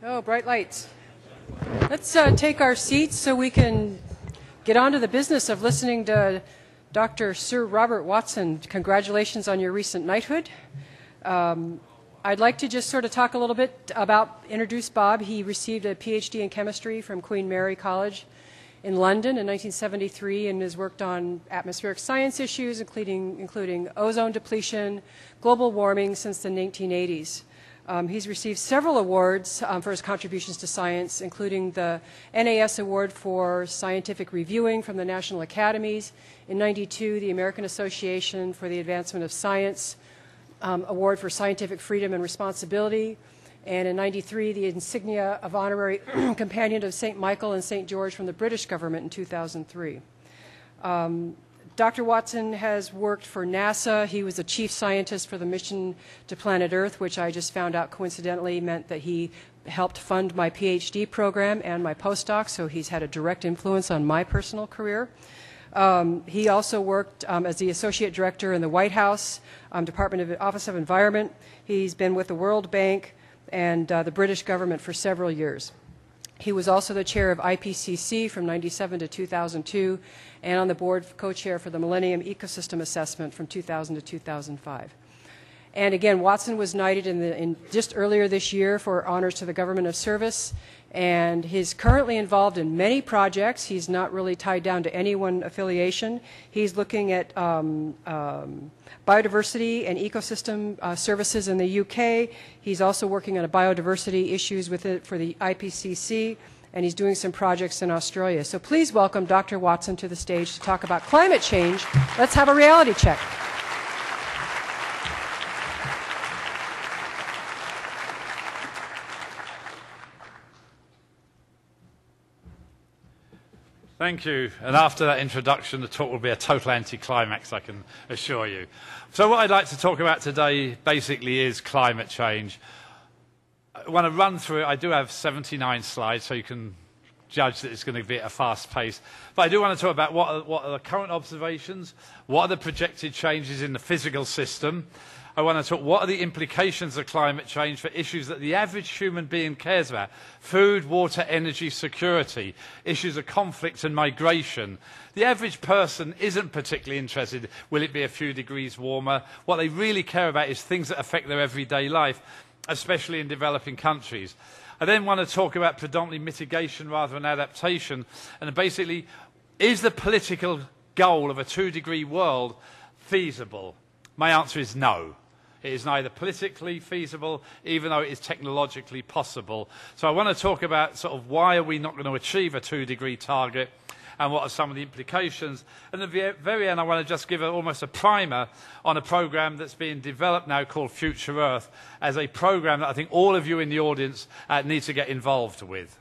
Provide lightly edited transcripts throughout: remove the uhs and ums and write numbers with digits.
Oh, bright lights. Let's take our seats so we can get on to the business of listening to Dr. Sir Robert Watson. Congratulations on your recent knighthood. I'd like to just sort of talk a little bit introduce Bob. He received a PhD in chemistry from Queen Mary College in London in 1973 and has worked on atmospheric science issues, including ozone depletion, global warming since the 1980s. He's received several awards for his contributions to science, including the NAS Award for Scientific Reviewing from the National Academies. In '92, the American Association for the Advancement of Science Award for Scientific Freedom and Responsibility. And in '93, the insignia of Honorary Companion of St. Michael and St. George from the British government in 2003. Dr. Watson has worked for NASA. He was the chief scientist for the mission to Planet Earth, which I just found out coincidentally meant that he helped fund my PhD program and my postdoc, so he's had a direct influence on my personal career. He also worked as the associate director in the White House, Office of Environment. He's been with the World Bank and the British government for several years. He was also the chair of IPCC from '97 to 2002 and on the board co-chair for the Millennium Ecosystem Assessment from 2000 to 2005. And again, Watson was knighted just earlier this year for honors to the government of service, and he's currently involved in many projects. He's not really tied down to any one affiliation. He's looking at biodiversity and ecosystem services in the UK. He's also working on biodiversity issues for the IPCC, and he's doing some projects in Australia. So please welcome Dr. Watson to the stage to talk about climate change. Let's have a reality check. Thank you. And after that introduction, the talk will be a total anticlimax, I can assure you. So what I'd like to talk about today basically is climate change. I want to run through it. I do have 79 slides, so you can judge that it's going to be at a fast pace. But I do want to talk about what are the current observations, what are the projected changes in the physical system. I want to talk what are the implications of climate change for issues that the average human being cares about. Food, water, energy, security, issues of conflict and migration. The average person isn't particularly interested, will it be a few degrees warmer? What they really care about is things that affect their everyday life, especially in developing countries. I then want to talk about predominantly mitigation rather than adaptation. And basically, is the political goal of a 2-degree world feasible? My answer is no. It is neither politically feasible, even though it is technologically possible. So I want to talk about sort of why are we not going to achieve a 2-degree target and what are some of the implications. And at the very end, I want to just give almost a primer on a program that's being developed now called Future Earth as a program that I think all of you in the audience need to get involved with.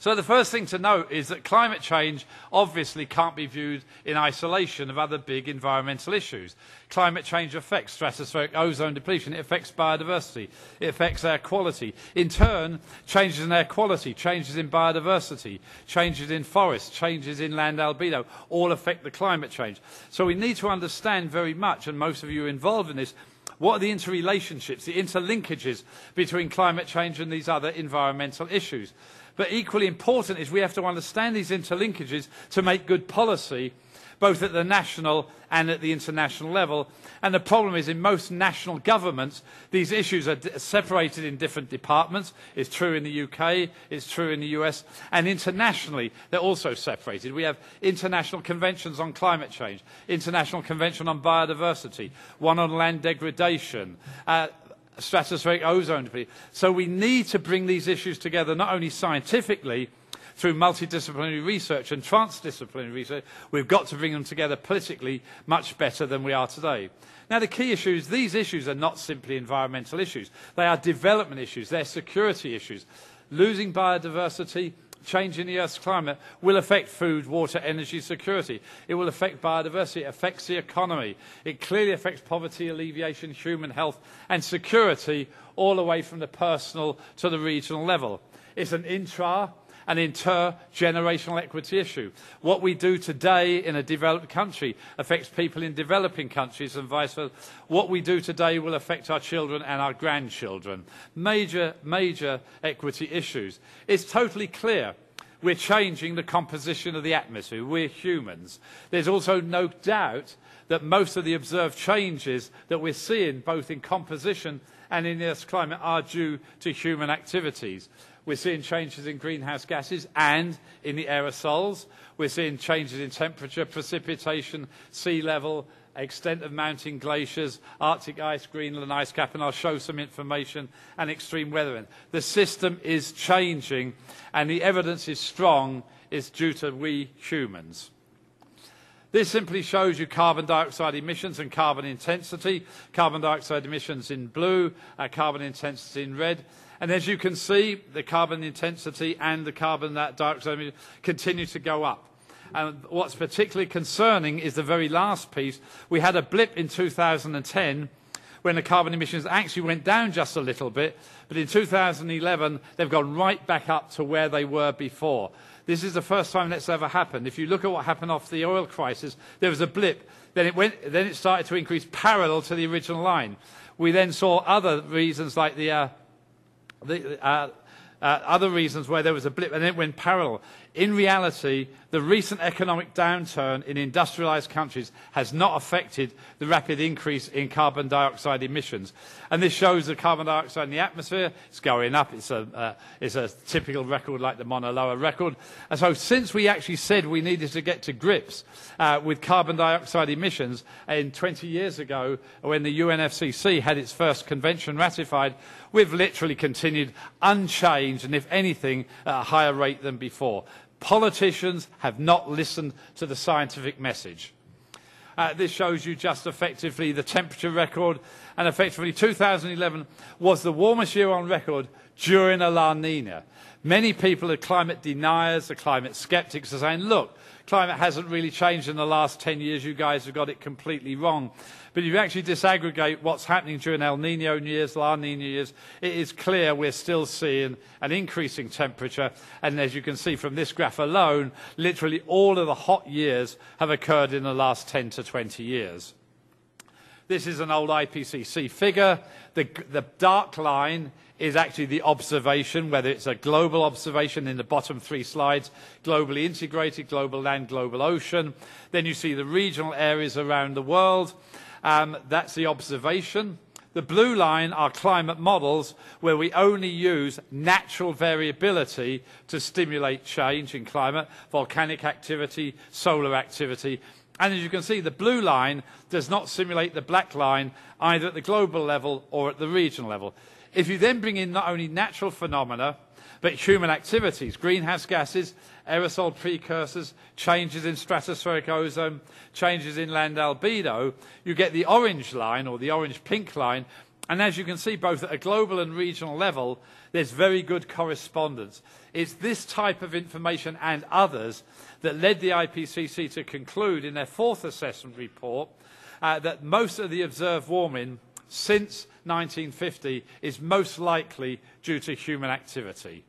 So the first thing to note is that climate change obviously can't be viewed in isolation of other big environmental issues. Climate change affects stratospheric ozone depletion, it affects biodiversity, it affects air quality. In turn, changes in air quality, changes in biodiversity, changes in forests, changes in land albedo, all affect the climate change. So we need to understand very much, and most of you are involved in this, what are the interrelationships, the interlinkages between climate change and these other environmental issues. But equally important is we have to understand these interlinkages to make good policy, both at the national and at the international level. And the problem is in most national governments, these issues are separated in different departments. It's true in the UK, it's true in the US, and internationally they're also separated. We have international conventions on climate change, international convention on biodiversity, one on land degradation, stratospheric ozone depletion. So we need to bring these issues together not only scientifically through multidisciplinary research and transdisciplinary research, we've got to bring them together politically much better than we are today. Now the key issues, these issues are not simply environmental issues. They are development issues, they're security issues. Losing biodiversity, change in the Earth's climate will affect food, water, energy security. It will affect biodiversity. It affects the economy. It clearly affects poverty alleviation, human health and security all the way from the personal to the regional level. It's an intra an intergenerational equity issue. What we do today in a developed country affects people in developing countries and vice versa. What we do today will affect our children and our grandchildren. Major, major equity issues. It's totally clear we're changing the composition of the atmosphere. We're humans. There's also no doubt that most of the observed changes that we're seeing, both in composition and in the Earth's climate, are due to human activities. We're seeing changes in greenhouse gases and in the aerosols. We're seeing changes in temperature, precipitation, sea level, extent of mountain glaciers, Arctic ice, Greenland ice cap, and I'll show some information, and extreme weather. The system is changing, and the evidence is strong. It's due to we humans. This simply shows you carbon dioxide emissions and carbon intensity. Carbon dioxide emissions in blue, carbon intensity in red. And as you can see, the carbon intensity and the carbon dioxide emissions continue to go up. And what's particularly concerning is the very last piece. We had a blip in 2010 when the carbon emissions actually went down just a little bit, but in 2011 they've gone right back up to where they were before. This is the first time that's ever happened. If you look at what happened after the oil crisis, there was a blip, then it started to increase parallel to the original line. We then saw other reasons like other reasons where there was a blip and it went parallel. In reality, the recent economic downturn in industrialized countries has not affected the rapid increase in carbon dioxide emissions. And this shows the carbon dioxide in the atmosphere. It's going up. It's a typical record like the Mauna Loa record. And so since we actually said we needed to get to grips with carbon dioxide emissions 20 years ago when the UNFCCC had its first convention ratified, we've literally continued unchanged and, if anything, at a higher rate than before. Politicians have not listened to the scientific message. This shows you just effectively the temperature record, and effectively 2011 was the warmest year on record during a La Nina. Many people, the climate deniers, the climate skeptics, are saying, look, climate hasn't really changed in the last 10 years, you guys have got it completely wrong. But if you actually disaggregate what's happening during El Nino years, La Nina years, it is clear we're still seeing an increasing temperature. And as you can see from this graph alone, literally all of the hot years have occurred in the last 10 to 20 years. This is an old IPCC figure. The dark line is actually the observation, whether it's a global observation in the bottom three slides, globally integrated, global land, global ocean. Then you see the regional areas around the world. That's the observation. The blue line are climate models where we only use natural variability to stimulate change in climate, volcanic activity, solar activity. And as you can see, the blue line does not simulate the black line either at the global level or at the regional level. If you then bring in not only natural phenomena, but human activities, greenhouse gases, aerosol precursors, changes in stratospheric ozone, changes in land albedo, you get the orange line, or the orange-pink line, and as you can see, both at a global and regional level, there's very good correspondence. It's this type of information and others that led the IPCC to conclude in their fourth assessment report that most of the observed warming since 1950 is most likely due to human activity.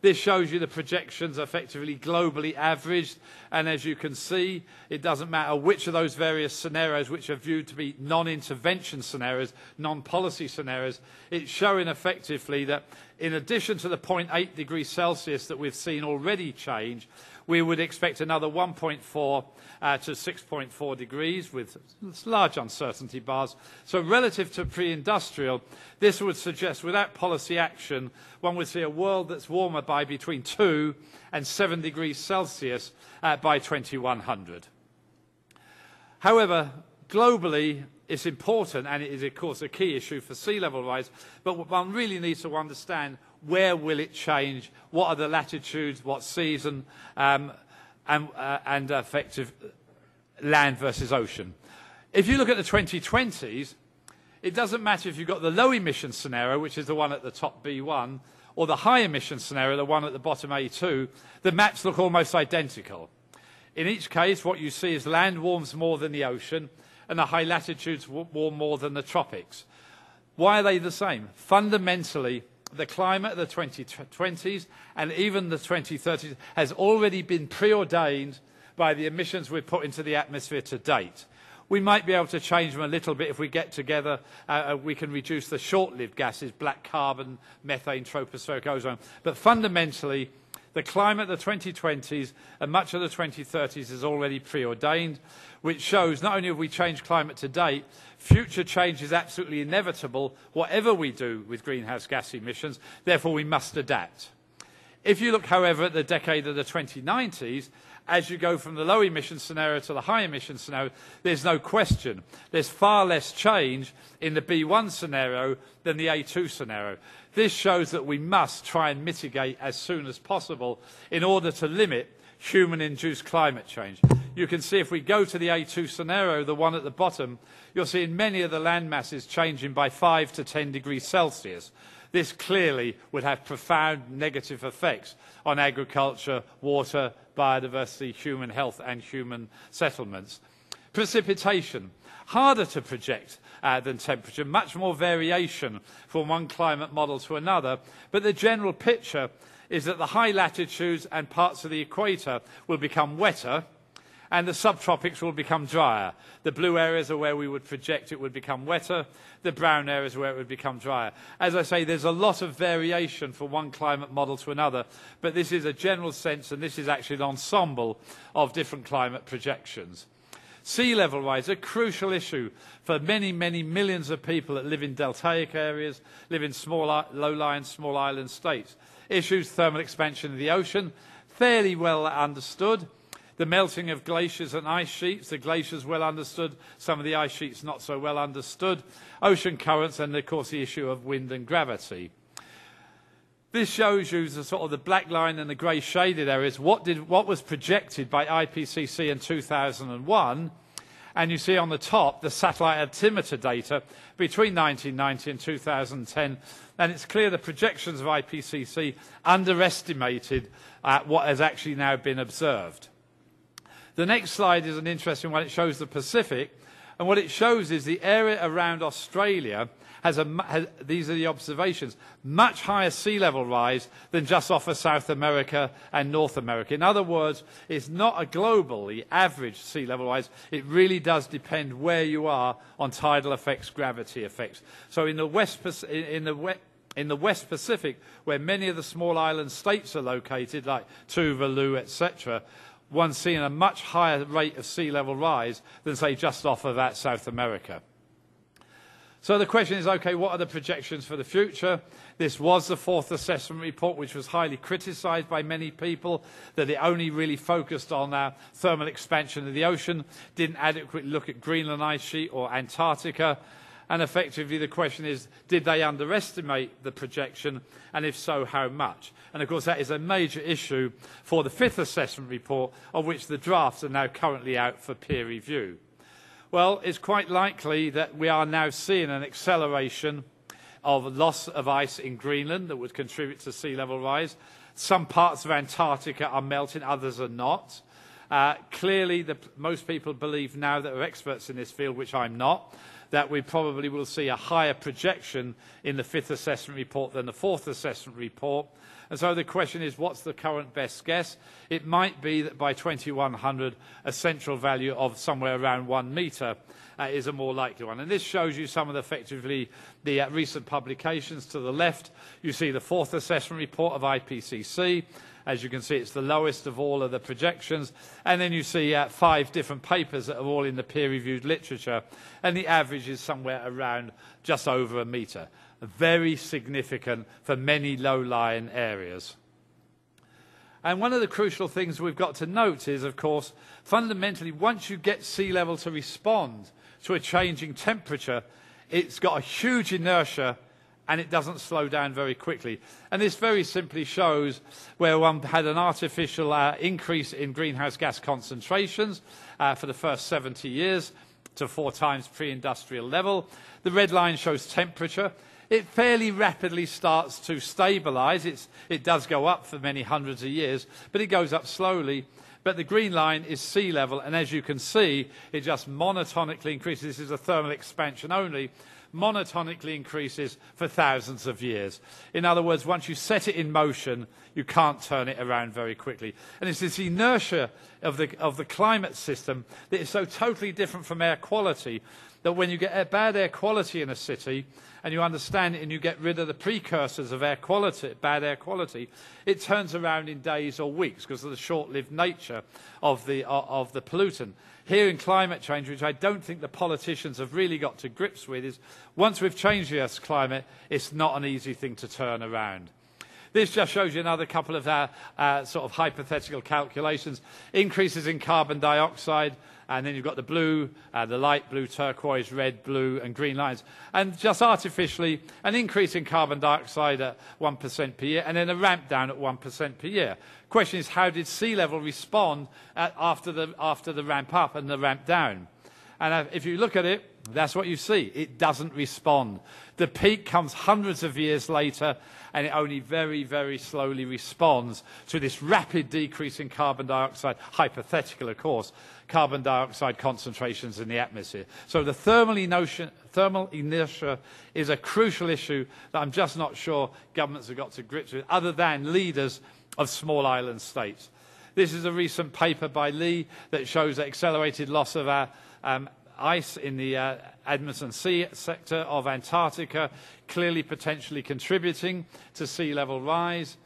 This shows you the projections effectively globally averaged, and as you can see, it doesn't matter which of those various scenarios which are viewed to be non-intervention scenarios, non-policy scenarios, it's showing effectively that in addition to the 0.8 degrees Celsius that we've seen already change, we would expect another 1.4 to 6.4 degrees with large uncertainty bars. So relative to pre-industrial, this would suggest without policy action, one would see a world that's warmer by between 2 and 7 degrees Celsius by 2100. However, globally, it's important, and it is, of course, a key issue for sea level rise, but one really needs to understand where will it change, what are the latitudes, what season, and effective land versus ocean. If you look at the 2020s, it doesn't matter if you've got the low emission scenario, which is the one at the top B1, or the high emission scenario, the one at the bottom A2, the maps look almost identical. In each case, what you see is land warms more than the ocean, and the high latitudes warm more than the tropics. Why are they the same? Fundamentally, the climate of the 2020s and even the 2030s has already been preordained by the emissions we've put into the atmosphere to date. We might be able to change them a little bit if we get together. We can reduce the short-lived gases, black carbon, methane, tropospheric ozone. But fundamentally, the climate of the 2020s and much of the 2030s is already preordained, which shows not only have we changed climate to date, future change is absolutely inevitable, whatever we do with greenhouse gas emissions. Therefore, we must adapt. If you look, however, at the decade of the 2090s, as you go from the low emission scenario to the high emission scenario, there's no question. There's far less change in the B1 scenario than the A2 scenario. This shows that we must try and mitigate as soon as possible in order to limit human-induced climate change. You can see if we go to the A2 scenario, the one at the bottom, you'll see in many of the land masses changing by 5 to 10 degrees Celsius. This clearly would have profound negative effects on agriculture, water, biodiversity, human health and human settlements. Precipitation, harder to project than temperature, much more variation from one climate model to another, but the general picture is that the high latitudes and parts of the equator will become wetter and the subtropics will become drier. The blue areas are where we would project it would become wetter. The brown areas are where it would become drier. As I say, there's a lot of variation from one climate model to another, but this is a general sense, and this is actually an ensemble of different climate projections. Sea level rise, a crucial issue for many, many millions of people that live in deltaic areas, live in small, low-lying, small island states. Issues thermal expansion of the ocean, fairly well understood. The melting of glaciers and ice sheets, the glaciers well understood, some of the ice sheets not so well understood, ocean currents, and of course the issue of wind and gravity. This shows you the sort of the black line and the grey shaded areas, what was projected by IPCC in 2001, and you see on the top the satellite altimeter data between 1990 and 2010, and it's clear the projections of IPCC underestimated what has actually now been observed. The next slide is an interesting one. It shows the Pacific, and what it shows is the area around Australia has these are the observations, much higher sea level rise than just off of South America and North America. In other words, it's not a globally average sea level rise. It really does depend where you are on tidal effects, gravity effects. So in the West Pacific, where many of the small island states are located, like Tuvalu, etc., one's seeing a much higher rate of sea level rise than, say, just off of that South America. So the question is, okay, what are the projections for the future? This was the fourth assessment report, which was highly criticised by many people, that it only really focused on thermal expansion of the ocean, didn't adequately look at Greenland ice sheet or Antarctica. And effectively the question is, did they underestimate the projection, and if so, how much? And of course that is a major issue for the fifth assessment report, of which the drafts are now currently out for peer review. Well, it's quite likely that we are now seeing an acceleration of loss of ice in Greenland that would contribute to sea level rise. Some parts of Antarctica are melting, others are not. Clearly, most people believe now that are experts in this field, which I'm not, that we probably will see a higher projection in the fifth assessment report than the fourth assessment report. And so the question is, what's the current best guess? It might be that by 2100, a central value of somewhere around 1 metre is a more likely one. And this shows you some of the recent publications. To the left, you see the fourth assessment report of IPCC. As you can see, it's the lowest of all of the projections. And then you see 5 different papers that are all in the peer-reviewed literature. And the average is somewhere around just over 1 metre. Very significant for many low-lying areas. And one of the crucial things we've got to note is, of course, fundamentally, once you get sea level to respond to a changing temperature, it's got a huge inertia and it doesn't slow down very quickly. And this very simply shows where one had an artificial increase in greenhouse gas concentrations for the first 70 years to 4 times pre-industrial level. The red line shows temperature. It fairly rapidly starts to stabilise. It does go up for many hundreds of years, but it goes up slowly. But the green line is sea level, and as you can see, it just monotonically increases. This is a thermal expansion only. monotonically increases for thousands of years. In other words, once you set it in motion, you can't turn it around very quickly. And it's this inertia of the climate system that is so totally different from air quality that when you get bad air quality in a city and you understand it and you get rid of the precursors of air quality, bad air quality, it turns around in days or weeks because of the short-lived nature of the pollutant. Here in climate change, which I don't think the politicians have really got to grips with, is once we've changed the Earth's climate, it's not an easy thing to turn around. This just shows you another couple of sort of hypothetical calculations. Increases in carbon dioxide, and then you've got the blue, the light blue, turquoise, red, blue, and green lines. And just artificially, an increase in carbon dioxide at 1% per year, and then a ramp down at 1% per year. Question is, how did sea level respond after the ramp up and the ramp down? And if you look at it, that's what you see. It doesn't respond. The peak comes hundreds of years later, and it only very, very slowly responds to this rapid decrease in carbon dioxide, hypothetical, of course, carbon dioxide concentrations in the atmosphere. So the thermal inertia is a crucial issue that I'm just not sure governments have got to grips with, other than leaders of small island states. This is a recent paper by Lee that shows the accelerated loss of our ice in the Amazon Sea sector of Antarctica, clearly potentially contributing to sea level rise.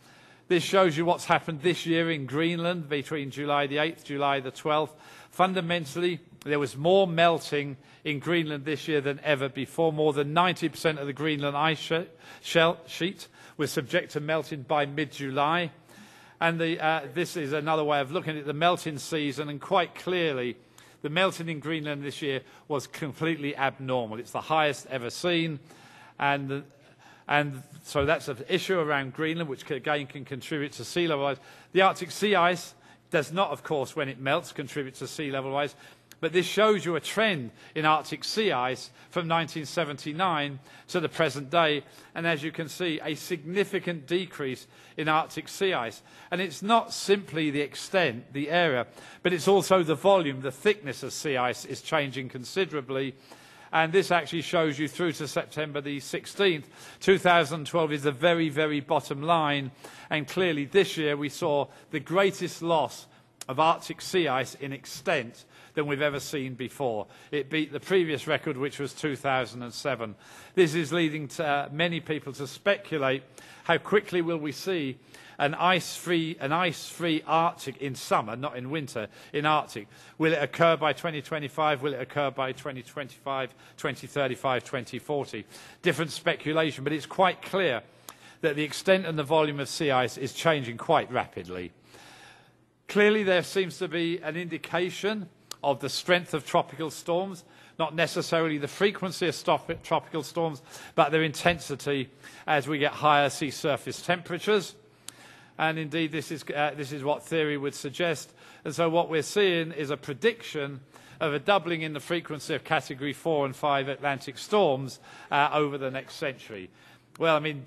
This shows you what's happened this year in Greenland between July the 8th, July the 12th. Fundamentally, there was more melting in Greenland this year than ever before. More than 90% of the Greenland ice sheet was subject to melting by mid-July. And this is another way of looking at the melting season, and quite clearly, the melting in Greenland this year was completely abnormal. It's the highest ever seen. And so that's an issue around Greenland, which again can contribute to sea level rise. The Arctic sea ice does not, of course, when it melts, contribute to sea level rise. But this shows you a trend in Arctic sea ice from 1979 to the present day. And as you can see, a significant decrease in Arctic sea ice. And it's not simply the extent, the area, but it's also the volume, the thickness of sea ice is changing considerably. And this actually shows you through to September the 16th. 2012 is the very, very bottom line. And clearly this year we saw the greatest loss of Arctic sea ice in extent than we've ever seen before. It beat the previous record, which was 2007. This is leading to many people to speculate how quickly will we see an ice-free Arctic in summer, not in winter, in Arctic. Will it occur by 2025? Will it occur by 2025, 2035, 2040? Different speculation, but it's quite clear that the extent and the volume of sea ice is changing quite rapidly. Clearly, there seems to be an indication of the strength of tropical storms, not necessarily the frequency of tropical storms, but their intensity as we get higher sea surface temperatures. And indeed, this is what theory would suggest. And so what we're seeing is a prediction of a doubling in the frequency of Category 4 and 5 Atlantic storms over the next century. Well, I mean,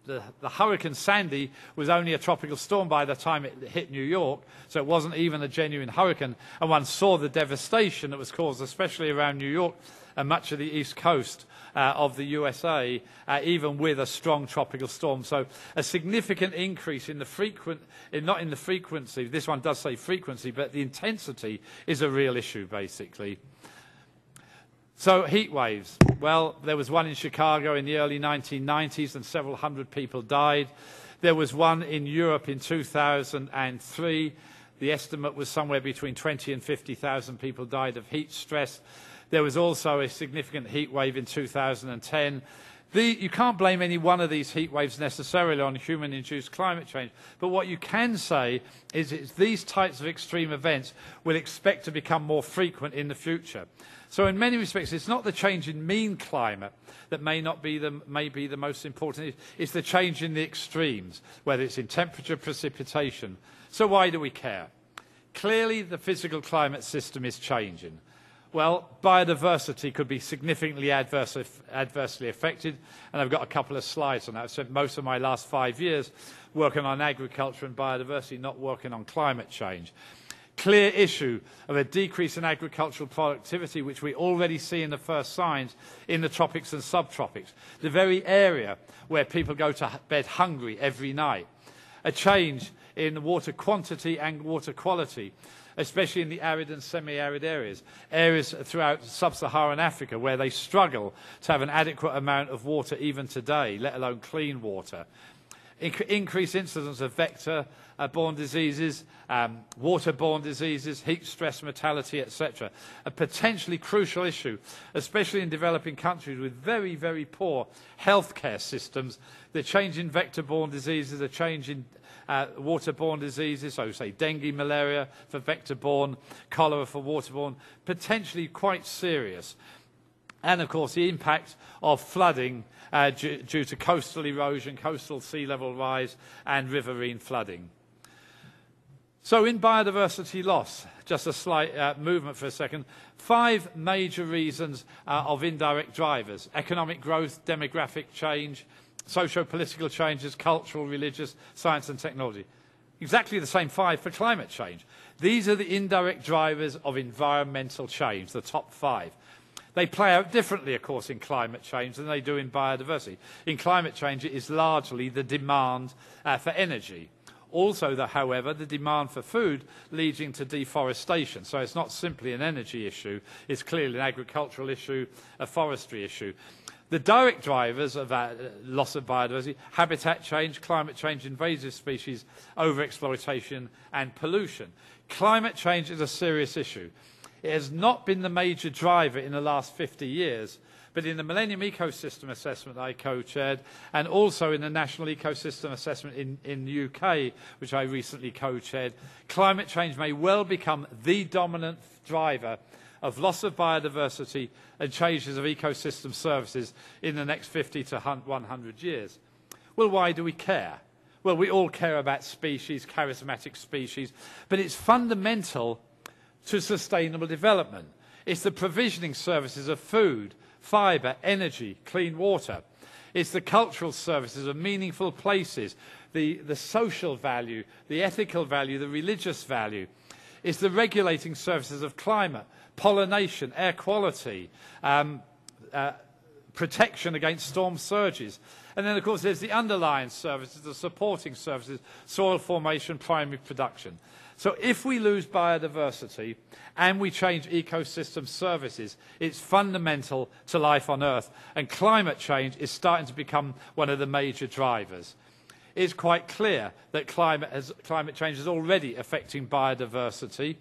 the Hurricane Sandy was only a tropical storm by the time it hit New York, so it wasn't even a genuine hurricane. And one saw the devastation that was caused, especially around New York and much of the east coast of the USA, even with a strong tropical storm. So a significant increase in not in the frequency, this one does say frequency, but the intensity is a real issue, basically. So heat waves. Well, there was one in Chicago in the early 1990s and several hundred people died. There was one in Europe in 2003. The estimate was somewhere between 20 and 50,000 people died of heat stress. There was also a significant heat wave in 2010. You can't blame any one of these heat waves necessarily on human-induced climate change, but what you can say is these types of extreme events will expect to become more frequent in the future. So in many respects, it's not the change in mean climate that may be the most important. It's the change in the extremes, whether it's in temperature, precipitation. So why do we care? Clearly, the physical climate system is changing. Well, biodiversity could be significantly adversely affected, and I've got a couple of slides on that. I've spent most of my last 5 years working on agriculture and biodiversity, not working on climate change. clear issue of a decrease in agricultural productivity, which we already see in the first signs in the tropics and subtropics, the very area where people go to bed hungry every night. A change in water quantity and water quality, especially in the arid and semi-arid areas throughout sub-Saharan Africa where they struggle to have an adequate amount of water even today, let alone clean water. Increased incidence of vector-borne diseases, water-borne diseases, heat stress mortality, etc. A potentially crucial issue, especially in developing countries with very, very poor healthcare systems. The change in vector-borne diseases, a change in water-borne diseases, so say dengue, malaria for vector-borne, cholera for water-borne, potentially quite serious. And, of course, the impact of flooding due to coastal erosion, coastal sea level rise, and riverine flooding. So in biodiversity loss, just a slight movement for a second, 5 major reasons of indirect drivers: economic growth, demographic change, socio-political changes, cultural, religious, science and technology. Exactly the same 5 for climate change. These are the indirect drivers of environmental change, the top 5. They play out differently, of course, in climate change than they do in biodiversity. In climate change, it is largely the demand for energy. Also, however, the demand for food leading to deforestation. So it's not simply an energy issue. It's clearly an agricultural issue, a forestry issue. The direct drivers of loss of biodiversity: habitat change, climate change, invasive species, overexploitation, and pollution. Climate change is a serious issue. It has not been the major driver in the last 50 years, but in the Millennium Ecosystem Assessment I co-chaired, and also in the National Ecosystem Assessment in the UK, which I recently co-chaired, climate change may well become the dominant driver of loss of biodiversity and changes of ecosystem services in the next 50 to 100 years. Well, why do we care? Well, we all care about species, charismatic species, but it's fundamental to sustainable development. It's the provisioning services of food, fibre, energy, clean water. It's the cultural services of meaningful places, the social value, the ethical value, the religious value. It's the regulating services of climate, pollination, air quality, protection against storm surges. And then, of course, there's the underlying services, the supporting services, soil formation, primary production. So if we lose biodiversity and we change ecosystem services, it's fundamental to life on Earth. And climate change is starting to become one of the major drivers. It's quite clear that climate change is already affecting biodiversity.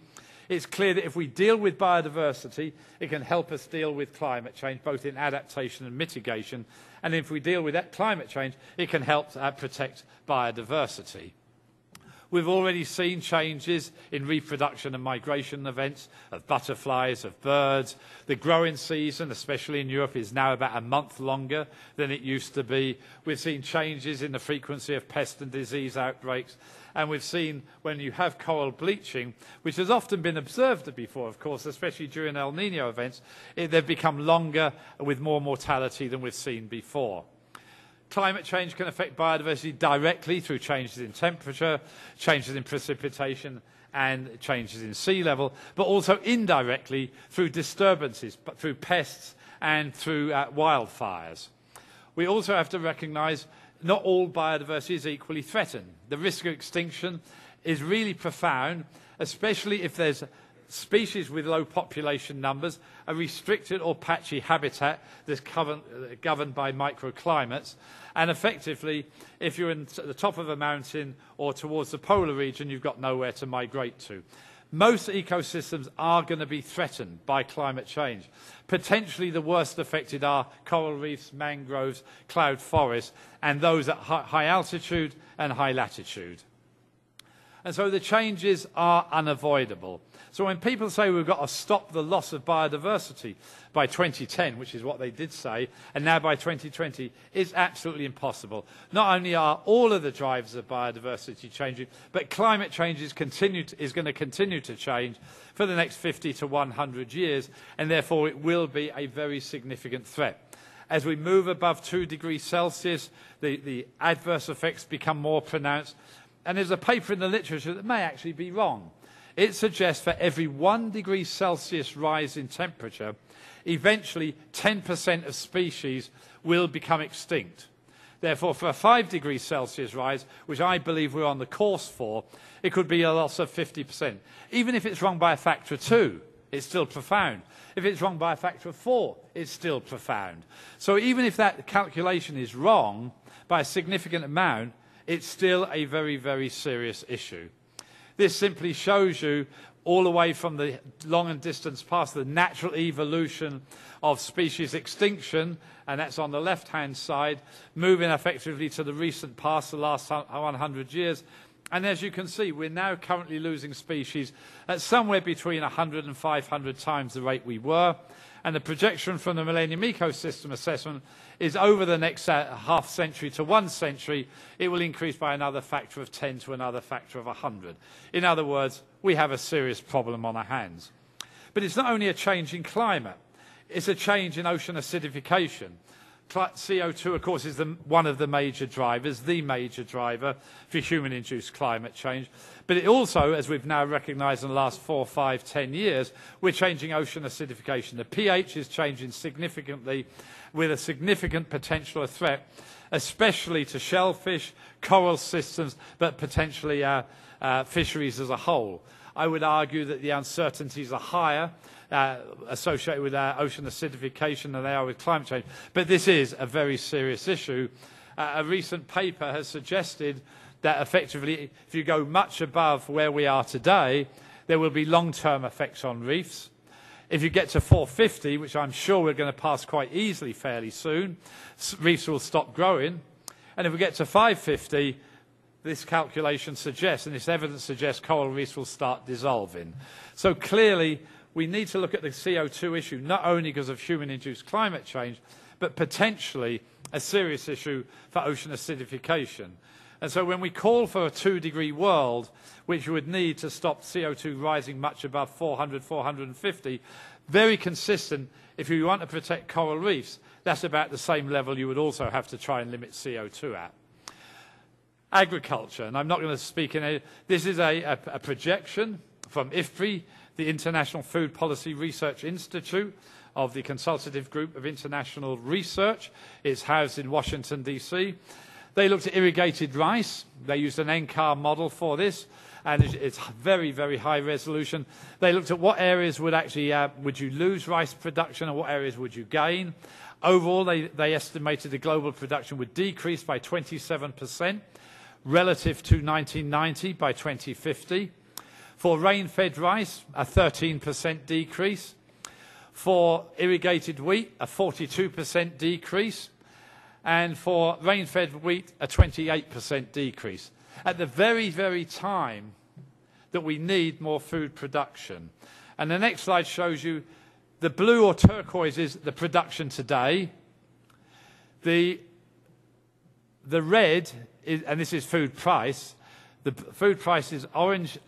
It's clear that if we deal with biodiversity, it can help us deal with climate change, both in adaptation and mitigation. And if we deal with that climate change, it can help protect biodiversity. We've already seen changes in reproduction and migration events of butterflies, of birds. The growing season, especially in Europe, is now about a month longer than it used to be. We've seen changes in the frequency of pest and disease outbreaks. And we've seen when you have coral bleaching, which has often been observed before, of course, especially during El Niño events, they've become longer with more mortality than we've seen before. Climate change can affect biodiversity directly through changes in temperature, changes in precipitation, and changes in sea level, but also indirectly through disturbances, but through pests and through wildfires. We also have to recognise not all biodiversity is equally threatened. The risk of extinction is really profound, especially if there's species with low population numbers, a restricted or patchy habitat that's governed by microclimates, and effectively, if you're in the top of a mountain or towards the polar region, you've got nowhere to migrate to. Most ecosystems are going to be threatened by climate change. Potentially the worst affected are coral reefs, mangroves, cloud forests, and those at high altitude and high latitude. And so the changes are unavoidable. So when people say we've got to stop the loss of biodiversity by 2010, which is what they did say, and now by 2020, it's absolutely impossible. Not only are all of the drivers of biodiversity changing, but climate change is going to continue to change for the next 50 to 100 years, and therefore it will be a very significant threat. As we move above 2 degrees Celsius, the adverse effects become more pronounced. And there's a paper in the literature that may actually be wrong. It suggests for every 1 degree Celsius rise in temperature, eventually 10% of species will become extinct. Therefore, for a 5 degrees Celsius rise, which I believe we're on the course for, it could be a loss of 50%. Even if it's wrong by a factor of 2, it's still profound. If it's wrong by a factor of 4, it's still profound. So even if that calculation is wrong by a significant amount, it's still a very, very serious issue. This simply shows you all the way from the long and distance past the natural evolution of species extinction, and that's on the left-hand side, moving effectively to the recent past, the last 100 years. And as you can see, we're now currently losing species at somewhere between 100 and 500 times the rate we were. And the projection from the Millennium Ecosystem Assessment is over the next half century to 1 century, it will increase by another factor of 10 to another factor of 100. In other words, we have a serious problem on our hands. But it's not only a change in climate, it's a change in ocean acidification. CO2, of course, is one of the major drivers, the major driver for human-induced climate change. But it also, as we've now recognised in the last 4, 5, 10 years, we're changing ocean acidification. The pH is changing significantly with a significant potential threat, especially to shellfish, coral systems, but potentially fisheries as a whole. I would argue that the uncertainties are higher associated with ocean acidification than they are with climate change. But this is a very serious issue. A recent paper has suggested that effectively, if you go much above where we are today, there will be long-term effects on reefs. If you get to 450, which I'm sure we're going to pass quite easily fairly soon, reefs will stop growing. And if we get to 550, this calculation suggests, and this evidence suggests, coral reefs will start dissolving. So clearly, we need to look at the CO2 issue, not only because of human-induced climate change, but potentially a serious issue for ocean acidification. And so when we call for a 2-degree world, which you would need to stop CO2 rising much above 400, 450, very consistent, if you want to protect coral reefs, that's about the same level you would also have to try and limit CO2 at. Agriculture, and I'm not going to speak in a... This is a projection from IFPRI, the International Food Policy Research Institute of the Consultative Group of International Research. It's housed in Washington, D.C. They looked at irrigated rice. They used an NCAR model for this, and it's very, very high resolution. They looked at what areas would actually would you lose rice production and what areas would you gain. Overall, they estimated the global production would decrease by 27% relative to 1990 by 2050. For rain-fed rice, a 13% decrease. For irrigated wheat, a 42% decrease. And for rain-fed wheat, a 28% decrease. At the very, very time that we need more food production. And the next slide shows you the blue or turquoise is the production today. The red, and this is food price, the food price is orange.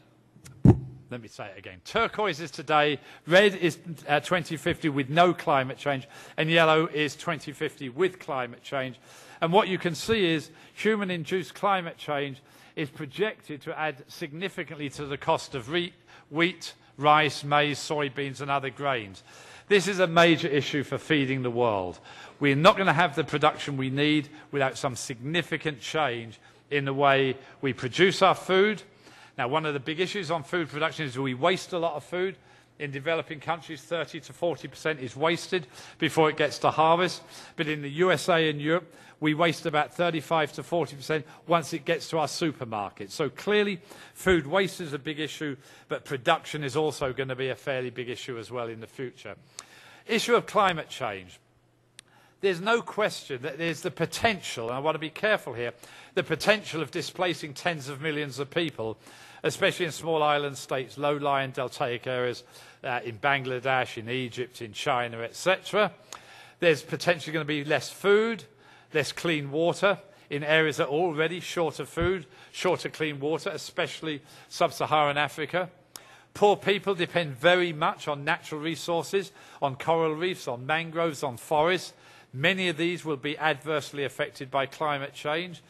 Let me say it again. Turquoise is today, red is 2050 with no climate change, and yellow is 2050 with climate change. And what you can see is human-induced climate change is projected to add significantly to the cost of wheat, rice, maize, soybeans, and other grains. This is a major issue for feeding the world. We're not going to have the production we need without some significant change in the way we produce our food. Now, one of the big issues on food production is we waste a lot of food. In developing countries, 30 to 40% is wasted before it gets to harvest. But in the USA and Europe, we waste about 35 to 40% once it gets to our supermarkets. So clearly, food waste is a big issue, but production is also going to be a fairly big issue as well in the future. Issue of climate change. There's no question that there's the potential, and I want to be careful here, the potential of displacing tens of millions of people, especially in small island states, low-lying deltaic areas in Bangladesh, in Egypt, in China, etc. There's potentially going to be less food, less clean water in areas that are already short of food, short of clean water, especially sub-Saharan Africa. Poor people depend very much on natural resources, on coral reefs, on mangroves, on forests. Many of these will be adversely affected by climate change.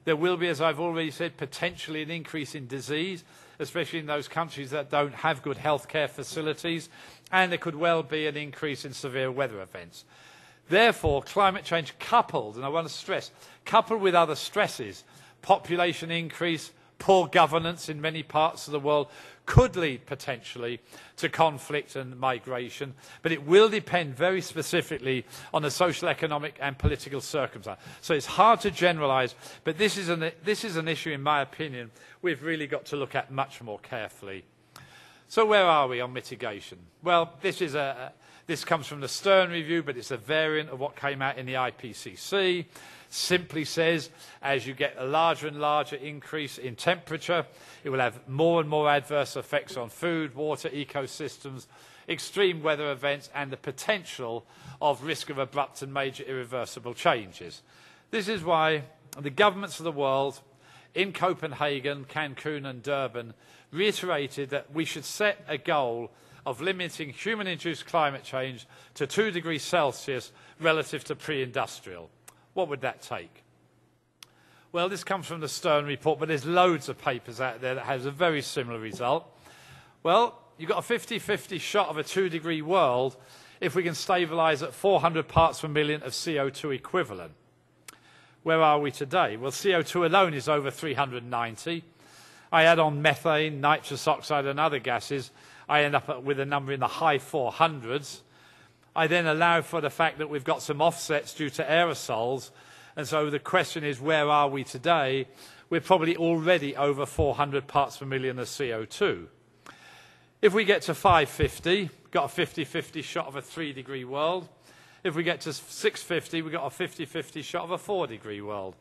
There will be, as I've already said, potentially an increase in disease, especially in those countries that don't have good healthcare facilities, and there could well be an increase in severe weather events. Therefore, climate change coupled, and I want to stress, coupled with other stresses, population increase, poor governance in many parts of the world, could lead potentially to conflict and migration, but it will depend very specifically on the social, economic and political circumstance. So it's hard to generalise, but this is an issue, in my opinion, we've really got to look at much more carefully. So where are we on mitigation? Well, this comes from the Stern Review, but it's a variant of what came out in the IPCC. Simply says, as you get a larger and larger increase in temperature, it will have more and more adverse effects on food, water, ecosystems, extreme weather events, and the potential of risk of abrupt and major irreversible changes. This is why the governments of the world in Copenhagen, Cancun and Durban reiterated that we should set a goal of limiting human-induced climate change to 2 degrees Celsius relative to pre-industrial. What would that take? Well, this comes from the Stern report, but there's loads of papers out there that has a very similar result. Well, you've got a 50-50 shot of a 2-degree world if we can stabilise at 400 parts per million of CO2 equivalent. Where are we today? Well, CO2 alone is over 390. I add on methane, nitrous oxide and other gases, I end up with a number in the high 400s. I then allow for the fact that we've got some offsets due to aerosols, and so the question is, where are we today? We're probably already over 400 parts per million of CO2. If we get to 550, got a 50-50 shot of a 3-degree world. If we get to 650, we've got a 50-50 shot of a 4-degree world.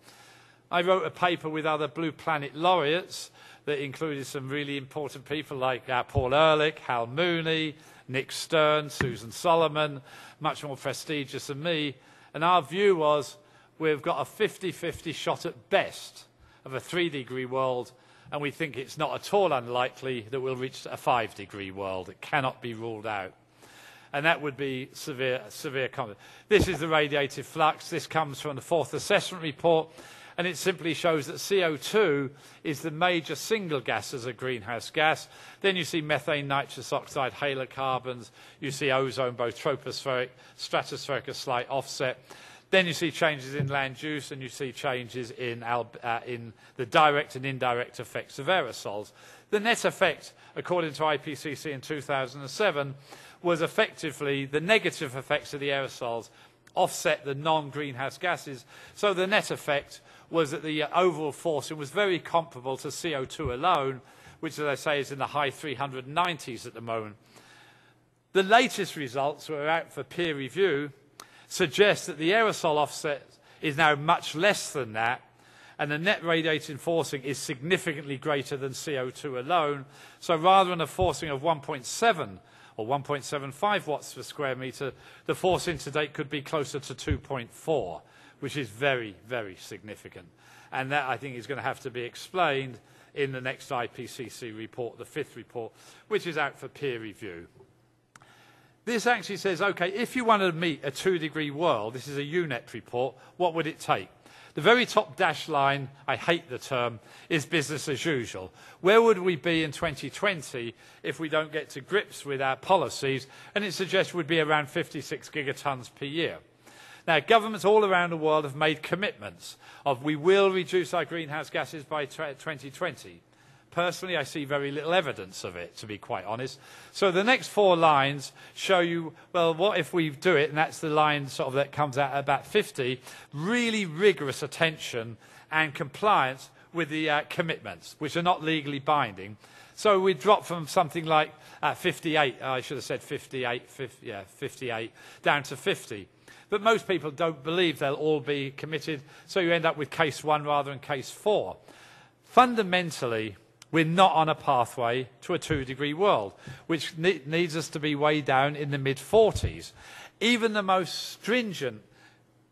I wrote a paper with other Blue Planet laureates that included some really important people like Paul Ehrlich, Hal Mooney, Nick Stern, Susan Solomon, much more prestigious than me. And our view was we've got a 50-50 shot at best of a 3-degree world, and we think it's not at all unlikely that we'll reach a 5-degree world. It cannot be ruled out. And that would be severe conflict. This is the radiative flux. This comes from the 4th assessment report, and it simply shows that CO2 is the major single gas as a greenhouse gas. Then you see methane, nitrous oxide, halocarbons. You see ozone, both tropospheric, stratospheric, a slight offset. Then you see changes in land use, and you see changes in the direct and indirect effects of aerosols. The net effect, according to IPCC in 2007, was effectively the negative effects of the aerosols offset the non-greenhouse gases. So the net effect was that the overall forcing was very comparable to CO2 alone, which, as I say, is in the high 390s at the moment. The latest results were out for peer review, suggest that the aerosol offset is now much less than that, and the net radiating forcing is significantly greater than CO2 alone. So rather than a forcing of 1.7 or 1.75 watts per square metre, the forcing to date could be closer to 2.4, which is very, very significant. And that, I think, is going to have to be explained in the next IPCC report, the 5th report, which is out for peer review. This actually says, OK, if you wanted to meet a 2-degree world, this is a UNEP report, what would it take? The very top dashed line, I hate the term, is business as usual. Where would we be in 2020 if we don't get to grips with our policies? And it suggests we'd be around 56 gigatons per year. Now, governments all around the world have made commitments of we will reduce our greenhouse gases by 2020. Personally, I see very little evidence of it, to be quite honest. So the next 4 lines show you, well, what if we do it, and that's the line sort of that comes out at about 50, really rigorous attention and compliance with the commitments, which are not legally binding. So we drop from something like 58, I should have said 58, 58, down to 50. But most people don't believe they'll all be committed, so you end up with case 1 rather than case 4. Fundamentally, we're not on a pathway to a 2-degree world, which needs us to be way down in the mid-40s. Even the most stringent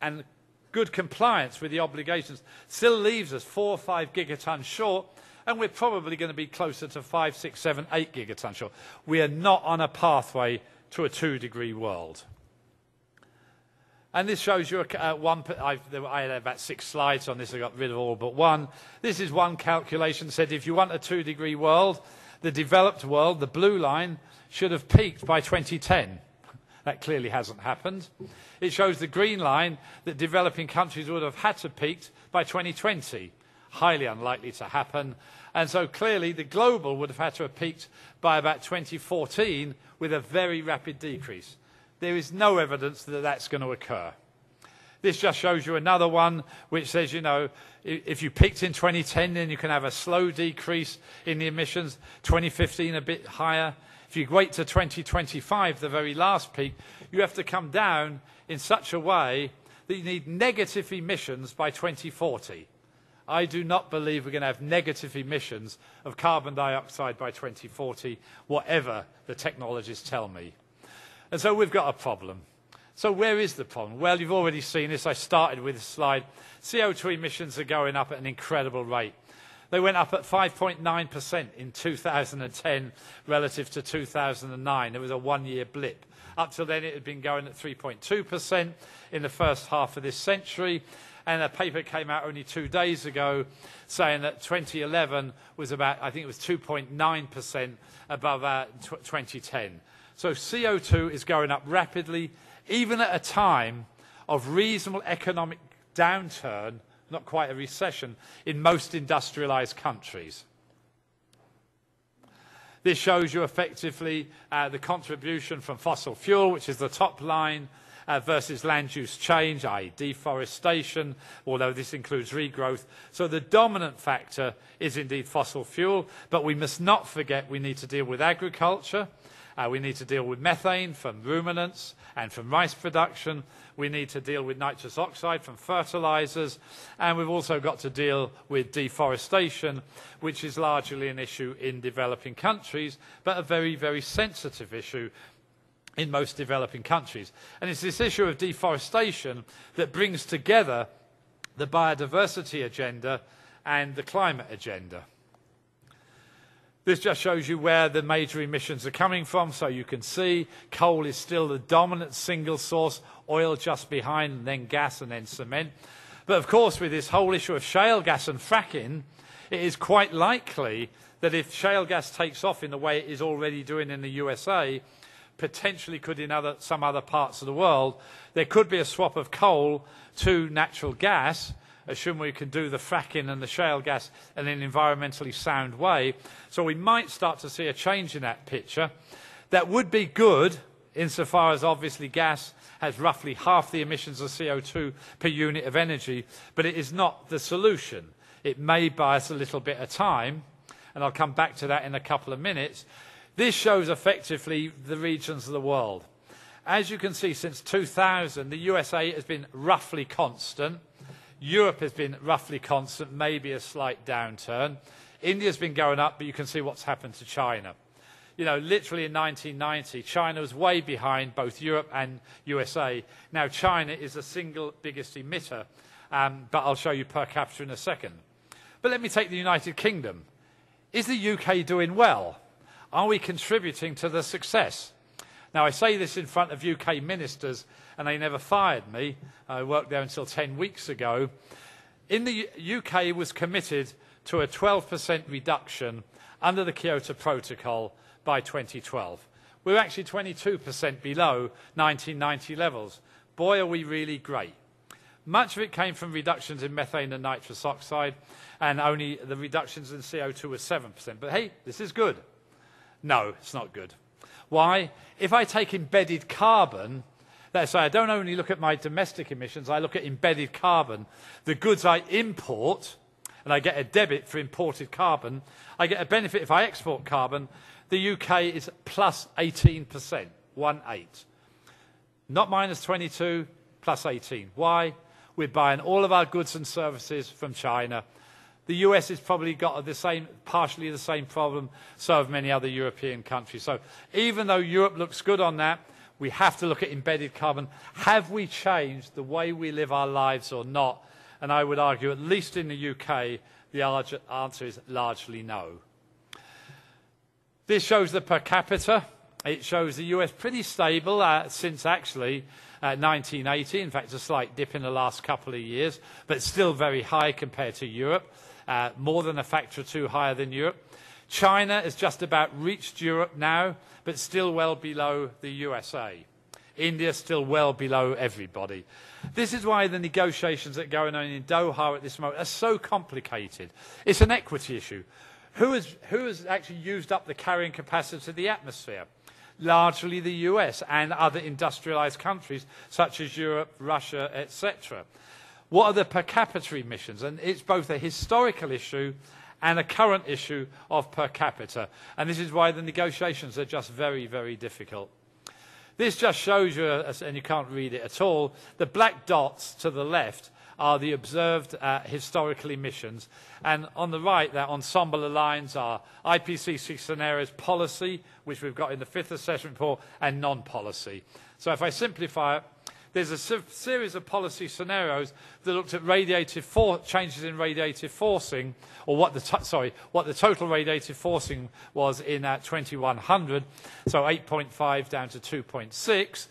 and good compliance with the obligations still leaves us 4 or 5 gigatons short, and we're probably going to be closer to 5, 6, 7, 8 gigatons short. We are not on a pathway to a 2-degree world. And this shows you I had about 6 slides on this. I got rid of all but one. This is one calculation that said if you want a 2-degree world, the developed world, the blue line, should have peaked by 2010. That clearly hasn't happened. It shows the green line that developing countries would have had to peak by 2020. Highly unlikely to happen. And so clearly the global would have had to have peaked by about 2014 with a very rapid decrease. There is no evidence that that's going to occur. This just shows you another one which says, you know, if you peaked in 2010, then you can have a slow decrease in the emissions, 2015 a bit higher. If you wait to 2025, the very last peak, you have to come down in such a way that you need negative emissions by 2040. I do not believe we're going to have negative emissions of carbon dioxide by 2040, whatever the technologists tell me. And so we've got a problem. So where is the problem? Well, you've already seen this. I started with this slide. CO2 emissions are going up at an incredible rate. They went up at 5.9% in 2010 relative to 2009. It was a one-year blip. Up till then, it had been going at 3.2% in the first half of this century. And a paper came out only 2 days ago saying that 2011 was about, I think it was 2.9% above 2010. So CO2 is going up rapidly, even at a time of reasonable economic downturn, not quite a recession, in most industrialized countries. This shows you effectively the contribution from fossil fuel, which is the top line, versus land use change, i.e. deforestation, although this includes regrowth. So the dominant factor is indeed fossil fuel, but we must not forget we need to deal with agriculture. We need to deal with methane from ruminants and from rice production. We need to deal with nitrous oxide from fertilizers. And we've also got to deal with deforestation, which is largely an issue in developing countries, but a very, very sensitive issue in most developing countries. And it's this issue of deforestation that brings together the biodiversity agenda and the climate agenda. This just shows you where the major emissions are coming from. So you can see coal is still the dominant single source, oil just behind, and then gas and then cement. But of course, with this whole issue of shale gas and fracking, it is quite likely that if shale gas takes off in the way it is already doing in the USA, potentially could in some other parts of the world, there could be a swap of coal to natural gas, assuming we can do the fracking and the shale gas in an environmentally sound way. So we might start to see a change in that picture. That would be good insofar as obviously gas has roughly half the emissions of CO2 per unit of energy, but it is not the solution. It may buy us a little bit of time, and I'll come back to that in a couple of minutes. This shows effectively the regions of the world. As you can see, since 2000, the USA has been roughly constant. Europe has been roughly constant, maybe a slight downturn. India's been going up, but you can see what's happened to China. You know, literally in 1990, China was way behind both Europe and USA. Now, China is the single biggest emitter, but I'll show you per capita in a second. But let me take the United Kingdom. Is the UK doing well? Are we contributing to the success? Now, I say this in front of UK ministers, and they never fired me. I worked there until 10 weeks ago. In the UK was committed to a 12% reduction under the Kyoto Protocol by 2012. We're actually 22% below 1990 levels. Boy, are we really great. Much of it came from reductions in methane and nitrous oxide, and only the reductions in CO2 were 7%. But hey, this is good. No, it's not good. Why? If I take embedded carbon, let's say I don't only look at my domestic emissions, I look at embedded carbon, the goods I import, and I get a debit for imported carbon, I get a benefit if I export carbon. The UK is plus 18%, 1/8. Not minus 22, plus 18. Why? We're buying all of our goods and services from China. The US has probably got partially the same problem, so have many other European countries. So even though Europe looks good on that, we have to look at embedded carbon. Have we changed the way we live our lives or not? And I would argue, at least in the UK, the answer is largely no. This shows the per capita. It shows the US pretty stable since actually 1980. In fact, a slight dip in the last couple of years, but still very high compared to Europe, more than a factor or two higher than Europe. China has just about reached Europe now, but still well below the USA. India still well below everybody. This is why the negotiations that are going on in Doha at this moment are so complicated. It's an equity issue. Who has actually used up the carrying capacity of the atmosphere? Largely the US and other industrialized countries such as Europe, Russia, etc. What are the per capita emissions? And it's both a historical issue and a current issue of per capita. And this is why the negotiations are just very, very difficult. This just shows you, and you can't read it at all, the black dots to the left are the observed historical emissions. And on the right, that ensemble of lines are IPCC scenarios policy, which we've got in the fifth assessment report, and non-policy. So if I simplify it, there's a series of policy scenarios that looked at changes in radiative forcing, or what the total radiative forcing was in 2100, so 8.5 down to 2.6.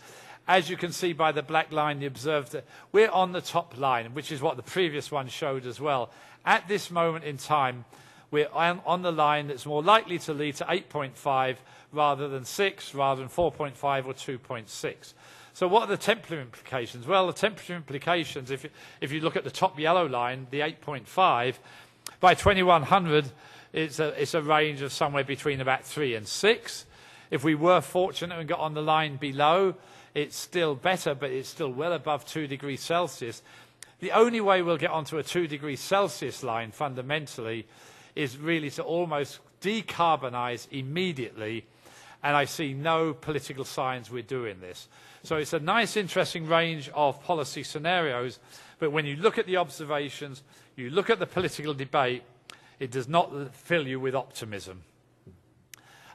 As you can see by the black line, you observe that we're on the top line, which is what the previous one showed as well. At this moment in time, we're on the line that's more likely to lead to 8.5 rather than 6, rather than 4.5 or 2.6. So what are the temperature implications? Well, the temperature implications, if you look at the top yellow line, the 8.5, by 2100, it's a range of somewhere between about 3 and 6. If we were fortunate and got on the line below, it's still better, but it's still well above 2 degrees Celsius. The only way we'll get onto a 2 degrees Celsius line, fundamentally, is really to almost decarbonize immediately, and I see no political signs we're doing this. So it's a nice, interesting range of policy scenarios, but when you look at the observations, you look at the political debate, it does not fill you with optimism.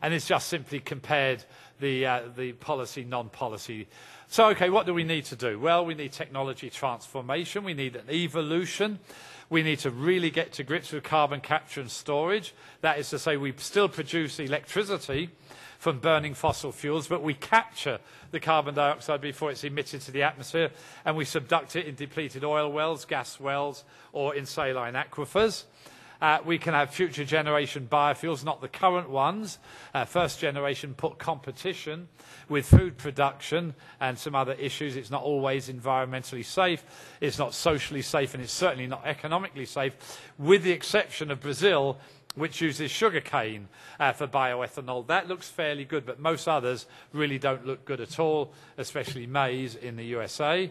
And it's just simply compared the policy, non-policy. So, okay, what do we need to do? Well, we need technology transformation. We need an evolution. We need to really get to grips with carbon capture and storage. That is to say, we still produce electricity from burning fossil fuels, but we capture the carbon dioxide before it's emitted to the atmosphere, and we subduct it in depleted oil wells, gas wells, or in saline aquifers. We can have future generation biofuels, not the current ones. First generation put competition with food production and some other issues. It's not always environmentally safe, it's not socially safe, and it's certainly not economically safe, with the exception of Brazil, which uses sugarcane for bioethanol. That looks fairly good, but most others really don't look good at all, especially maize in the USA.